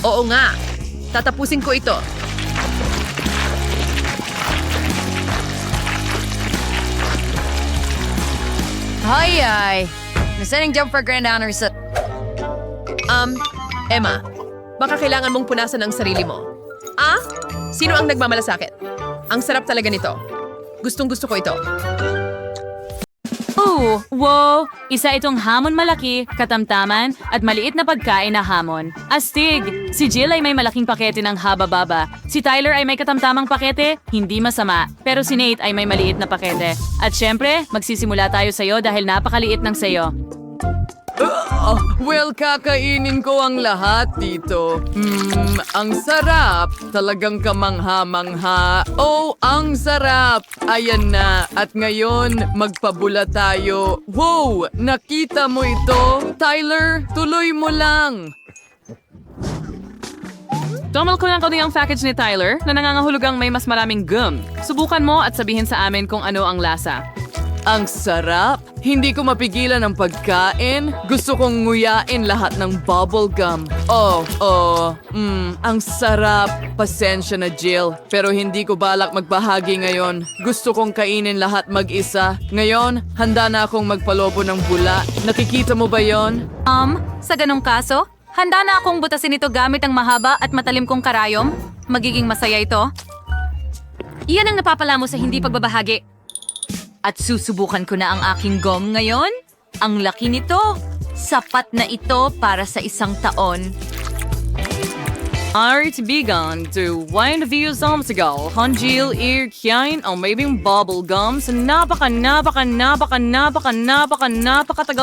K: Oo nga, tatapusin ko ito.
E: Ay. Nasaning jump for grand honors sa...
K: Emma, baka kailangan mong punasan ang sarili mo. Ah? Sino ang nagmamalasakit? Ang sarap talaga nito. Gustong-gusto ko ito.
A: Oh, wow! Isa itong hamon malaki, katamtaman, at maliit na pagkain na hamon. Astig! Si Jill ay may malaking pakete ng haba-baba. Si Tyler ay may katamtamang pakete, hindi masama. Pero si Nate ay may maliit na pakete. At syempre, magsisimula tayo sa'yo dahil napakaliit ng sayo.
D: Well, kakainin ko ang lahat dito. Ang sarap. Talagang kamangha-mangha. Oh, ang sarap. Ayan na. At ngayon, magpabula tayo. Wow! Nakita mo ito? Tyler, tuloy mo lang. Tumal ko lang ang package ni Tyler na nangangahulugang may mas maraming gum. Subukan mo at sabihin sa amin kung ano ang lasa. Ang sarap! Hindi ko mapigilan ang pagkain. Gusto kong nguyain lahat ng bubble gum. Ang sarap. Pasensya na, Jill. Pero hindi ko balak magbahagi ngayon. Gusto kong kainin lahat mag-isa. Ngayon, handa na akong magpalobo ng bula. Nakikita mo ba yon?
C: Sa ganong kaso, handa na akong butasin ito gamit ang mahaba at matalim kong karayom. Magiging masaya ito. Iyan ang napapala mo sa hindi pagbabahagi. At susubukan ko na ang aking gum ngayon. Ang laki nito. Sapat na ito para sa isang taon.
A: Artibigan to wine view samsigal. Hanjil ear kyain ang maying bubble gum sa napakatagal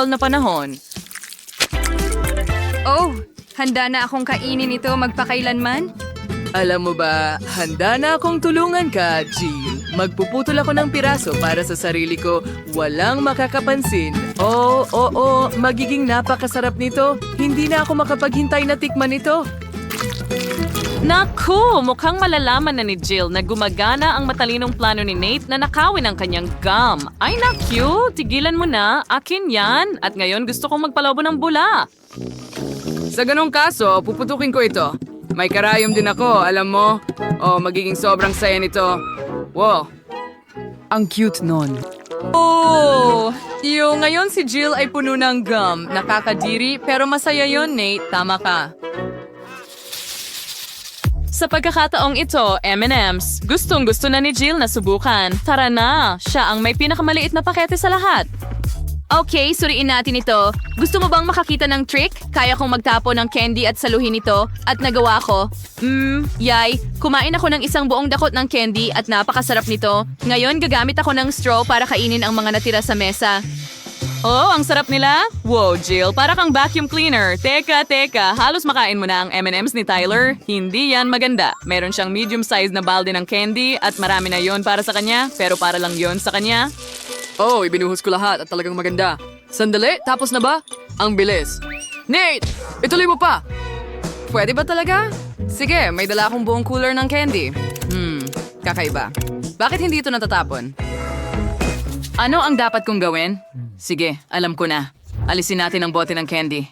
A: na panahon.
C: Oh, handa na akong kainin ito magpakailanman.
D: Alam mo ba, handa na akong tulungan ka, Jill. Magpuputol ako ng piraso para sa sarili ko. Walang makakapansin. Oo, magiging napakasarap nito. Hindi na ako makapaghintay na tikman ito.
A: Naku! Mukhang malalaman na ni Jill na gumagana ang matalinong plano ni Nate na nakawin ang kanyang gum. Ay naku! Tigilan mo na. Akin yan. At ngayon gusto kong magpalobo ng bula.
B: Sa ganong kaso, puputukin ko ito. May karayom din ako, alam mo. Magiging sobrang saya nito. Wow.
D: Ang cute nun. Oh! Ngayon si Jill ay puno ng gum. Nakakadiri, pero masaya yon, Nate. Tama ka.
A: Sa pagkakataong ito, M&M's. Gustong-gusto na ni Jill na subukan. Tara na! Siya ang may pinakamaliit na pakete sa lahat.
C: Okay, suriin natin ito. Gusto mo bang makakita ng trick? Kaya kong magtapo ng candy at saluhin ito. At nagawa ko. Yay. Kumain ako ng isang buong dakot ng candy at napakasarap nito. Ngayon, gagamit ako ng straw para kainin ang mga natira sa mesa.
A: Oh, ang sarap nila? Wow, Jill, para kang vacuum cleaner. Teka. Halos makain mo na ang M&M's ni Tyler. Hindi yan maganda. Meron siyang medium size na balde ng candy at marami na yon para sa kanya. Pero para lang yon sa kanya.
D: Oh, ibinuhos ko lahat at talagang maganda. Sandali, tapos na ba? Ang bilis. Nate! Ituloy mo pa! Pwede ba talaga? Sige, may dala akong buong cooler ng candy. Kakaiba. Bakit hindi ito natatapon?
A: Ano ang dapat kong gawin? Sige, alam ko na. Alisin natin ang bote ng candy.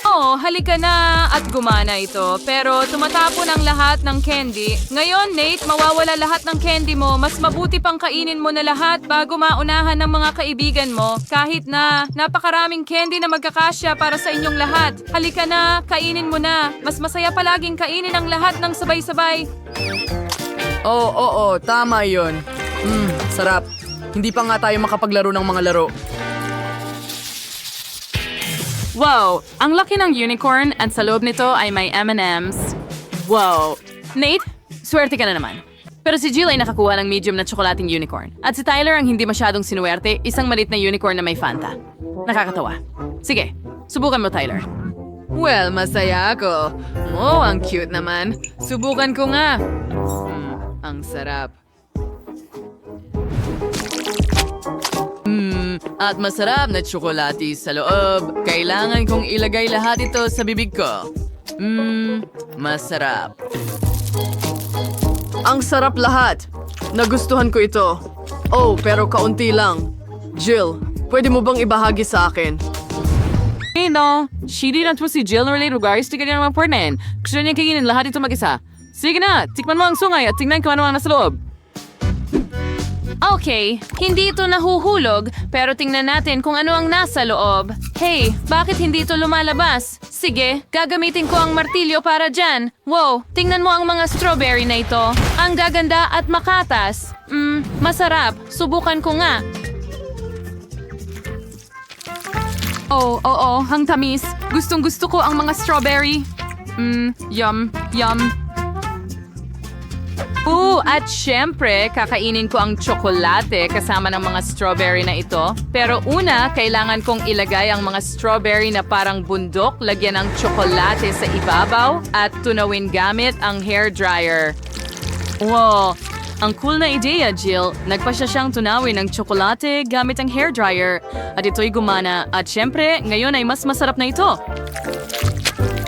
A: Oh, halika na at gumana ito. Pero tumatapon ang lahat ng candy. Ngayon, Nate, mawawala lahat ng candy mo. Mas mabuti pang kainin mo na lahat bago maunahan ng mga kaibigan mo. Kahit na napakaraming candy na magkakasya para sa inyong lahat. Halika na, kainin mo na. Mas masaya palaging kainin ang lahat ng sabay-sabay.
D: Oo, tama yun. Sarap. Hindi pa nga tayo makapaglaro ng mga laro.
A: Wow! Ang laki ng unicorn at sa loob nito ay may M&M's. Wow! Nate, swerte ka na naman. Pero si Jill ay nakakuha ng medium na tsokolating unicorn. At si Tyler ang hindi masyadong sinuwerte, isang maliit na unicorn na may Fanta. Nakakatawa. Sige, subukan mo, Tyler.
E: Well, masaya ako. Oh, ang cute naman. Subukan ko nga. Ang sarap.
D: At masarap na tsokolate sa loob. Kailangan kong ilagay lahat ito sa bibig ko. Masarap. Ang sarap lahat. Nagustuhan ko ito. Oh, pero kaunti lang. Jill, pwede mo bang ibahagi sa akin?
A: No, shidi na to si Jill na related guys. Tignan niya naman pornen. Gusto niya kainin lahat ito mag-isa. Sige na, tikman mo ang sungay at tingnan kung ano ang nasa loob.
C: Okay, hindi ito nahuhulog, pero tingnan natin kung ano ang nasa loob. Hey, bakit hindi ito lumalabas? Sige, gagamitin ko ang martilyo para dyan. Wow, tingnan mo ang mga strawberry na ito. Ang gaganda at makatas. Masarap. Subukan ko nga. Oh, oo, ang tamis. Gustong gusto ko ang mga strawberry. Yum, yum. At syempre, kakainin ko ang tsokolate kasama ng mga strawberry na ito. Pero una, kailangan kong ilagay ang mga strawberry na parang bundok, lagyan ng tsokolate sa ibabaw at tunawin gamit ang hair dryer. Wow, ang cool na ideya, Jill. Nagpasya siyang tunawin ng tsokolate gamit ang hair dryer. At ito'y gumana. At syempre, ngayon ay mas masarap na ito.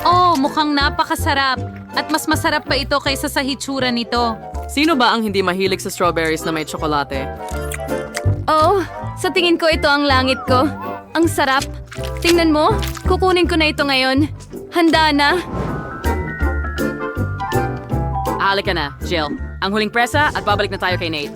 C: Oh, mukhang napakasarap. At mas masarap pa ito kaysa sa hitsura nito.
D: Sino ba ang hindi mahilig sa strawberries na may tsokolate?
C: Oh, sa tingin ko ito ang langit ko. Ang sarap. Tingnan mo, kukunin ko na ito ngayon. Handa na.
A: Halika na, Jill. Ang huling presa at babalik na tayo kay Nate.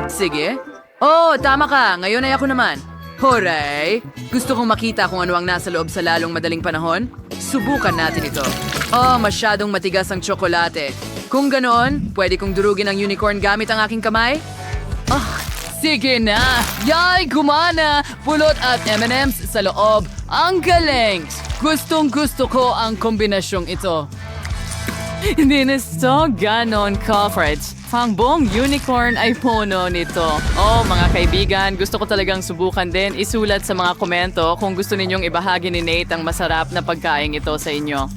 D: Sige. Oh, tama ka. Ngayon ay ako naman. Hooray! Gusto kong makita kung ano ang nasa loob sa lalong madaling panahon. Subukan natin ito. Oh, masyadong matigas ang tsokolate. Kung ganoon, pwede kong durugin ang unicorn gamit ang aking kamay? Sige na! Yay! Gumana! Pulot at M&M's sa loob. Ang galing! Gustong gusto ko ang kombinasyong ito.
A: Hindi na so ganon coverage. Ang buong unicorn ay puno nito. Oh, mga kaibigan, gusto ko talagang subukan din. Isulat sa mga komento kung gusto ninyong ibahagi ni Nate ang masarap na pagkain ito sa inyo.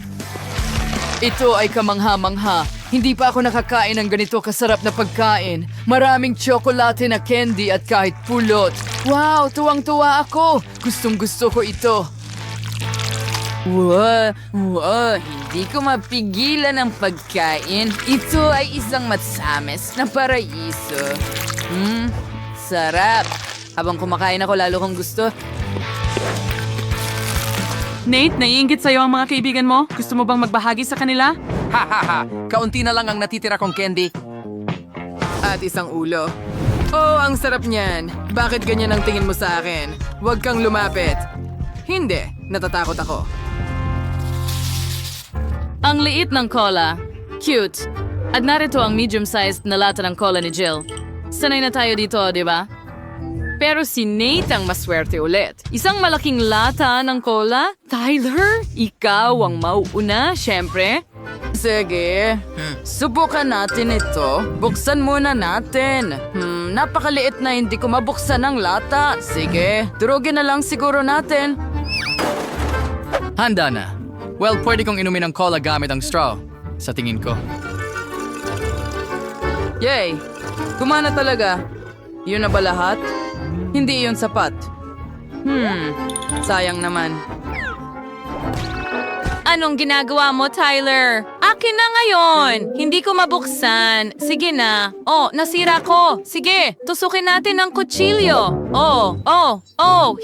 D: Ito ay kamangha-mangha. Hindi pa ako nakakain ng ganito kasarap na pagkain. Maraming tsokolate na candy at kahit pulot. Wow, tuwang-tuwa ako. Gustong-gusto ko ito. Wow, hindi ko mapigilan ang pagkain. Ito ay isang matsames na paraiso. Sarap. Habang kumakain ako, lalo kong gusto.
A: Nate, naiinggit sa'yo ang mga kaibigan mo? Gusto mo bang magbahagi sa kanila?
D: Kaunti na lang ang natitira kong candy. At isang ulo. Oh, ang sarap niyan. Bakit ganyan ang tingin mo sa akin? Huwag kang lumapit. Hindi, natatakot ako.
A: Ang liit ng cola. Cute. At narito ang medium-sized na lata ng cola ni Jill. Sanay na tayo dito, di ba? Pero si Nate ang maswerte ulit. Isang malaking lata ng cola? Tyler, ikaw ang mauuna, syempre.
D: Sige, subukan natin ito. Buksan muna natin. Napakaliit na hindi ko mabuksan ang lata. Sige, durugin na lang siguro natin.
L: Handa na. Well, pwede kong inumin ang cola gamit ang straw. Sa tingin ko.
D: Yay! Gumana talaga. Yun na ba lahat? Hindi yun sapat. Sayang naman.
C: Anong ginagawa mo, Tyler? Akin na ngayon. Hindi ko mabuksan. Sige na. Oh, nasira ko. Sige, tusukin natin ang kutsilyo.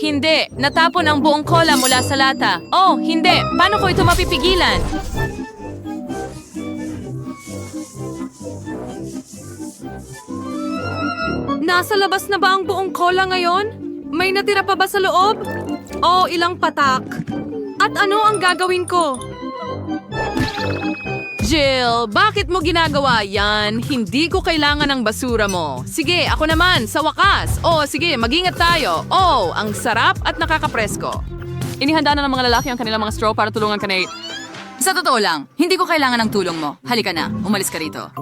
C: Hindi. Natapon ang buong cola mula sa lata. Oh, hindi. Paano ko ito mapipigilan? Nasa labas na ba ang buong cola ngayon? May natira pa ba sa loob? Oh, ilang patak. At ano ang gagawin ko? Jill, bakit mo ginagawa yan? Hindi ko kailangan ng basura mo. Sige, ako naman, sa wakas. Oh, sige, mag-ingat tayo. Oh, ang sarap at nakakapresko.
A: Inihanda na ng mga lalaki ang kanilang mga straw para tulungan ka, Nate.
E: Sa totoo lang, hindi ko kailangan ng tulong mo. Halika na, umalis ka rito.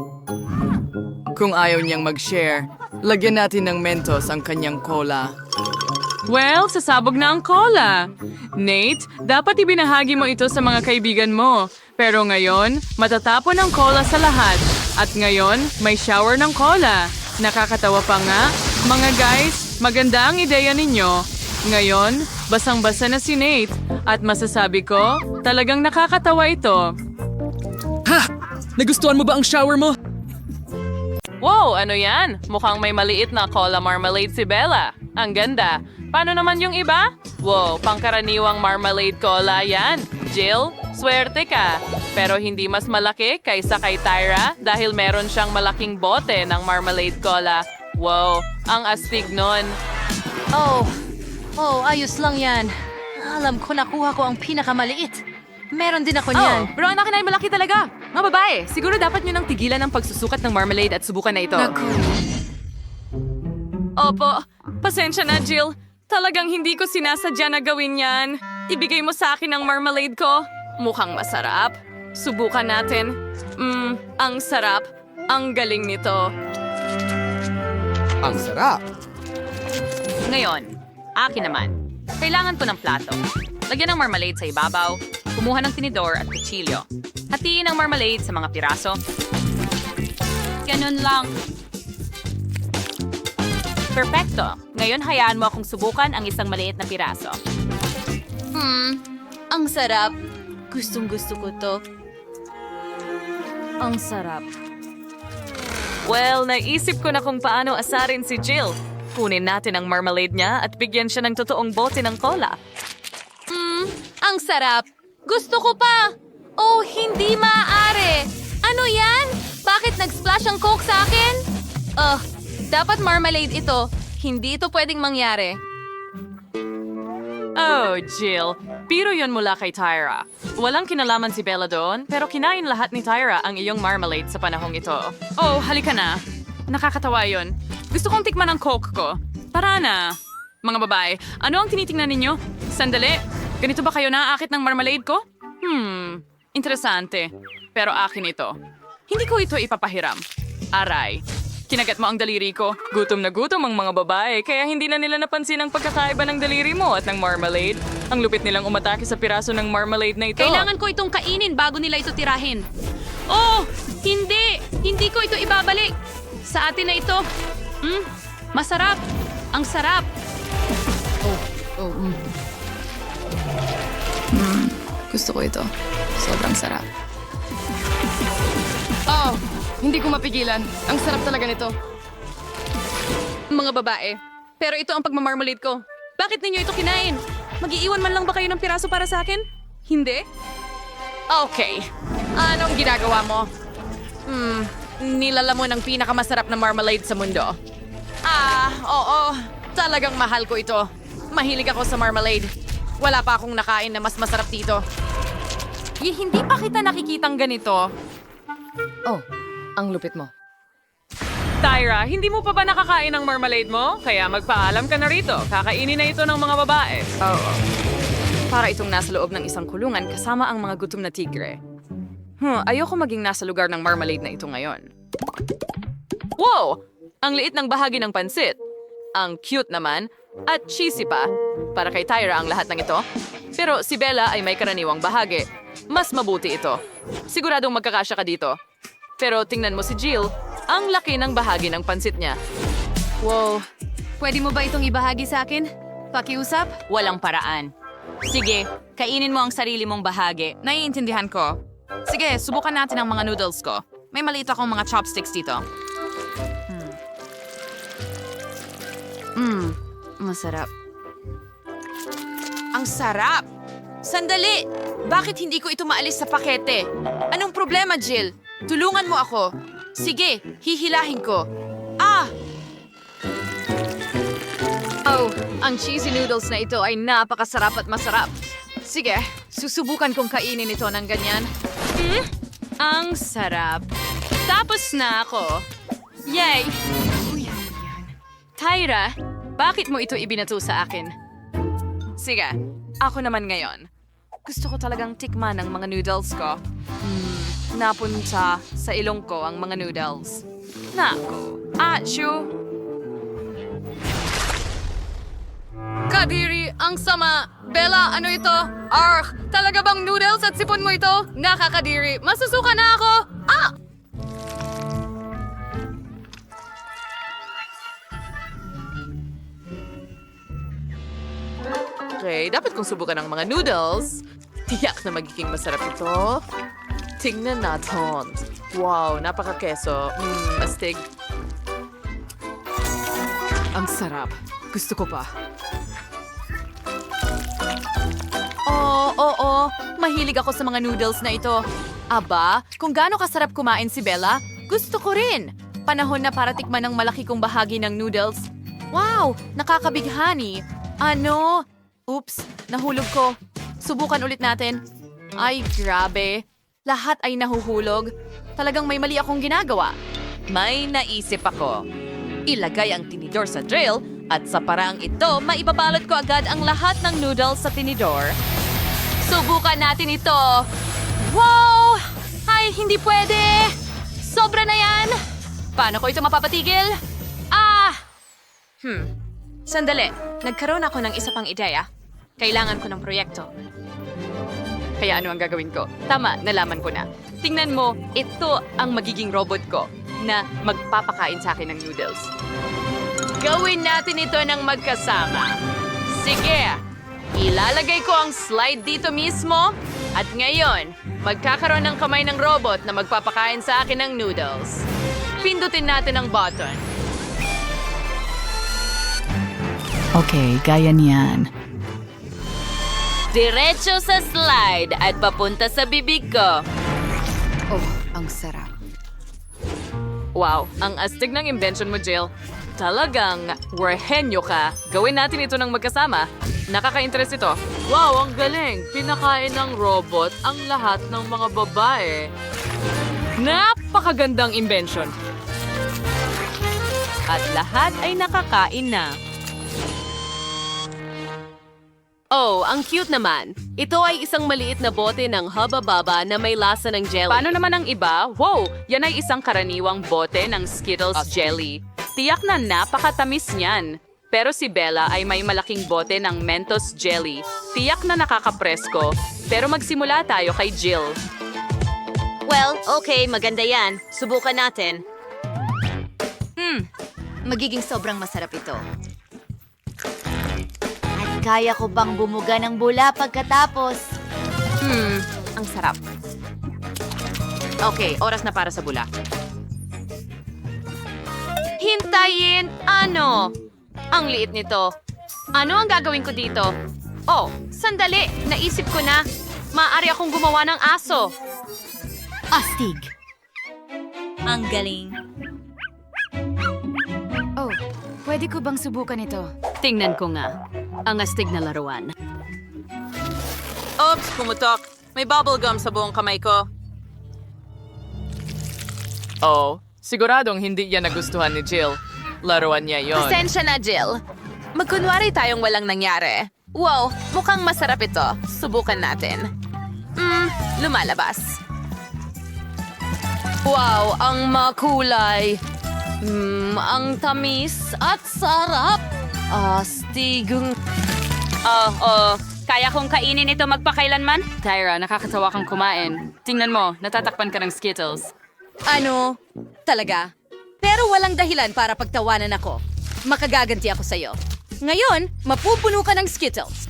D: Kung ayaw niyang mag-share, lagyan natin ng Mentos ang kanyang cola.
A: Well, sasabog na ang cola. Nate, dapat ibinahagi mo ito sa mga kaibigan mo. Pero ngayon, matatapon ang cola sa lahat. At ngayon, may shower ng cola. Nakakatawa pa nga. Mga guys, maganda ang ideya ninyo. Ngayon, basang-basa na si Nate. At masasabi ko, talagang nakakatawa ito.
D: Ha! Nagustuhan mo ba ang shower mo?
A: Wow, ano yan? Mukhang may maliit na cola marmalade si Bella. Ang ganda. Paano naman yung iba? Wow, pangkaraniwang marmalade cola yan. Jill, swerte ka. Pero hindi mas malaki kaysa kay Tyra dahil meron siyang malaking bote ng marmalade cola. Wow, ang astig nun.
M: Oh, ayos lang yan. Alam ko nakuha ko ang pinakamaliit. Meron din ako niyan.
A: Oh, bro, ang akin ay malaki talaga. Mga babae, siguro dapat nyo nang tigilan ang pagsusukat ng marmalade at subukan na ito. Opo, pasensya na, Jill. Talagang hindi ko sinasadya na gawin yan. Ibigay mo sa akin ang marmalade ko. Mukhang masarap. Subukan natin. Ang sarap. Ang galing nito.
B: Ang sarap.
A: Ngayon, akin naman. Kailangan ko ng plato. Lagyan ng marmalade sa ibabaw. Kumuha ng tinidor at kutsilyo. Hatiin ang marmalade sa mga piraso. Ganun lang. Perfecto. Ngayon hayaan mo akong subukan ang isang maliit na piraso.
C: Ang sarap. Gustong-gusto ko to. Ang sarap.
A: Well, naisip ko na kung paano asarin si Jill. Kunin natin ang marmalade niya at bigyan siya ng totoong bote ng cola.
C: Ang sarap. Gusto ko pa. Oh, hindi maaari. Ano yan? Bakit nag-splash ang Coke sa akin? Dapat marmalade ito. Hindi ito pwedeng mangyari.
A: Oh, Jill. Biro yun mula kay Tyra. Walang kinalaman si Bella doon, pero kinain lahat ni Tyra ang iyong marmalade sa panahong ito. Oh, halika na. Nakakatawa yun. Gusto kong tikman ang Coke ko. Tara na. Mga babae, ano ang tinitingnan ninyo? Sandali. Ganito ba kayo naaakit ng marmalade ko? Interesante. Pero akin ito. Hindi ko ito ipapahiram. Aray. Kinagat mo ang daliri ko. Gutom na gutom ang mga babae, kaya hindi na nila napansin ang pagkakaiba ng daliri mo at ng marmalade. Ang lupit nilang umatake sa piraso ng marmalade na ito.
C: Kailangan ko itong kainin bago nila ito tirahin. Oh, hindi! Hindi ko ito ibabalik. Sa atin na ito. Masarap. Ang sarap.
F: Gusto ko ito. Sobrang sarap.
E: Oh, hindi ko mapigilan. Ang sarap talaga nito.
A: Mga babae, pero ito ang pagmamarmalade ko. Bakit ninyo ito kinain? Mag-iiwan man lang ba kayo ng piraso para sa akin? Hindi? Okay. Anong ginagawa mo? Nilala mo ng pinakamasarap na marmalade sa mundo. Oo. Talagang mahal ko ito. Mahilig ako sa marmalade. Wala pa akong nakain na mas masarap dito. Hindi pa kita nakikitang ganito.
E: Oh, ang lupit mo.
A: Tyra, hindi mo pa ba nakakain ng marmalade mo? Kaya magpaalam ka na rito. Kakainin na ito ng mga babae. Oo. Para itong nasa loob ng isang kulungan kasama ang mga gutom na tigre. Ayoko maging nasa lugar ng marmalade na ito ngayon. Wow! Ang liit ng bahagi ng pansit. Ang cute naman. At cheesy pa. Para kay Tyra ang lahat ng ito. Pero si Bella ay may karaniwang bahagi. Mas mabuti ito. Siguradong magkakasya ka dito. Pero tingnan mo si Jill. Ang laki ng bahagi ng pansit niya.
C: Wow. Pwede mo ba itong ibahagi sa akin? Pakiusap?
A: Walang paraan. Sige, kainin mo ang sarili mong bahagi. Naiintindihan ko. Sige, subukan natin ang mga noodles ko. May maliit akong mga chopsticks dito.
C: Masarap.
A: Ang sarap! Sandali! Bakit hindi ko ito maalis sa pakete? Anong problema, Jill? Tulungan mo ako. Sige, hihilahin ko. Oh, ang cheesy noodles na ito ay napakasarap at masarap. Sige, susubukan kong kainin ito ng ganyan. Ang sarap. Tapos na ako. Yay! Tyra, bakit mo ito ibinato sa akin? Sige, ako naman ngayon. Gusto ko talagang tikman ang mga noodles ko. Napunta sa ilong ko ang mga noodles. Naku, achoo! Kadiri, ang sama. Bella, ano ito? Talaga bang noodles at sipon mo ito? Nakakadiri. Masusuka na ako. Ah!
K: Okay, dapat kong subukan ang mga noodles. Tiyak na magiging masarap ito. Tingnan natin. Wow, napaka-keso. Astig. Ang sarap. Gusto ko pa.
A: Oo. Mahilig ako sa mga noodles na ito. Aba, kung gaano kasarap kumain si Bella, gusto ko rin. Panahon na para tikman ang malaki kong bahagi ng noodles. Wow, nakakabighani. Ano? Oops, nahulog ko. Subukan ulit natin. Ay, grabe. Lahat ay nahuhulog. Talagang may mali akong ginagawa.
E: May naisip ako. Ilagay ang tinidor sa drill at sa paraang ito, maibabalot ko agad ang lahat ng noodles sa tinidor.
A: Subukan natin ito. Wow! Ay, hindi pwede. Sobra na yan. Paano ko ito mapapatigil? Sandali. Nagkaroon ako ng isa pang ideya. Kailangan ko ng proyekto. Kaya ano ang gagawin ko? Tama, nalaman ko na. Tingnan mo, ito ang magiging robot ko na magpapakain sa akin ng noodles. Gawin natin ito ng magkasama. Sige, ilalagay ko ang slide dito mismo at ngayon, magkakaroon ng kamay ng robot na magpapakain sa akin ng noodles. Pindutin natin ang button.
I: Okay, gaya niyan.
A: Diretso sa slide at papunta sa bibig ko.
E: Oh, ang sarap.
A: Wow, ang astig ng invention mo, Jill. Talagang werhenyo ka. Gawin natin ito ng magkasama. Nakaka-interest ito. Wow, ang galing. Pinakain ng robot ang lahat ng mga babae. Napakagandang invention. At lahat ay nakakain na.
E: Oh, ang cute naman. Ito ay isang maliit na bote ng Hubba Bubba na may lasa ng jelly.
A: Paano naman ang iba? Wow, yan ay isang karaniwang bote ng Skittles jelly. Tiyak na napakatamis niyan. Pero si Bella ay may malaking bote ng Mentos jelly. Tiyak na nakakapresko. Pero magsimula tayo kay Jill.
C: Well, okay, maganda yan. Subukan natin. Magiging sobrang masarap ito. At kaya ko bang bumuga ng bula pagkatapos?
A: Ang sarap. Okay, oras na para sa bula. Hintayin! Ano? Ang liit nito. Ano ang gagawin ko dito? Oh, sandali! Naisip ko na. Maaari akong gumawa ng aso.
C: Astig. Ang galing.
A: Oh, pwede ko bang subukan ito? Tingnan ko nga. Ang astig na laruan. Oops, pumutok. May bubblegum sa buong kamay ko.
D: Oh, siguradong hindi yan nagustuhan ni Jill. Laruan niya yon.
E: Pasensya na, Jill. Magkunwari tayong walang nangyari. Wow, mukhang masarap ito. Subukan natin. Lumalabas. Wow, ang makulay. Ang tamis at sarap. Astigong...
A: Kaya kong kainin ito magpakailanman? Tyra, nakakatawa kang kumain. Tingnan mo, natatakpan ka ng Skittles.
M: Ano? Talaga? Pero walang dahilan para pagtawanan ako. Makagaganti ako sa'yo. Ngayon, mapupuno ka ng Skittles.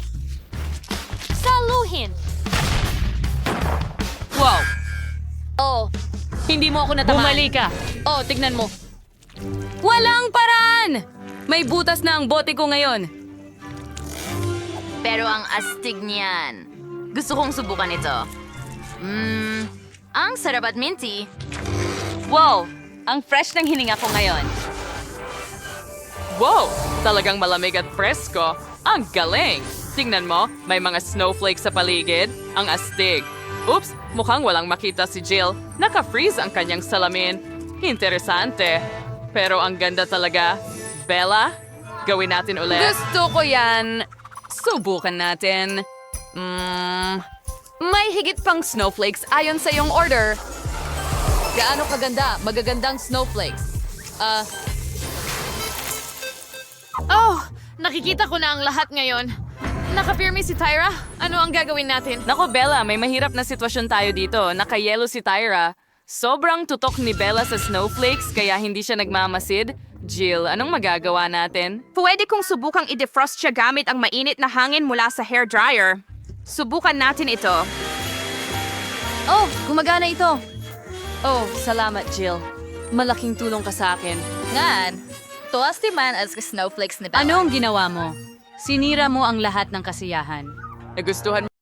C: Saluhin!
A: Wow!
M: Oh,
A: Hindi mo ako natamaan. Bumali ka. Oh, tignan mo. Walang paraan! May butas na ang bote ko ngayon.
C: Pero ang astig niyan. Gusto kong subukan ito. Ang sarap at minty.
A: Wow! Ang fresh ng hininga ko ngayon.
D: Wow! Talagang malamig at presko. Ang galing! Tingnan mo, may mga snowflakes sa paligid. Ang astig. Oops! Mukhang walang makita si Jill. Naka-freeze ang kanyang salamin. Interesante. Pero ang ganda talaga. Bella, gawin natin ulit.
A: Gusto ko yan. Subukan natin. May higit pang snowflakes ayon sa iyong order.
E: Gaano kaganda? Magagandang snowflakes.
A: Oh,
C: Nakikita ko na ang lahat ngayon. Nakapirmi si Tyra. Ano ang gagawin natin?
A: Nako Bella, may mahirap na sitwasyon tayo dito. Nakayelo si Tyra. Sobrang tutok ni Bella sa snowflakes kaya hindi siya nagmamasid. Jill, anong magagawa natin?
C: Pwede kong subukang i-defrost siya gamit ang mainit na hangin mula sa hairdryer. Subukan natin ito.
A: Oh, gumagana ito. Oh, salamat Jill. Malaking tulong ka sa akin.
M: Ngan, tuwas man as snowflakes ni Bella.
A: Ano ang ginawa mo? Sinira mo ang lahat ng kasiyahan.
D: Nagustuhan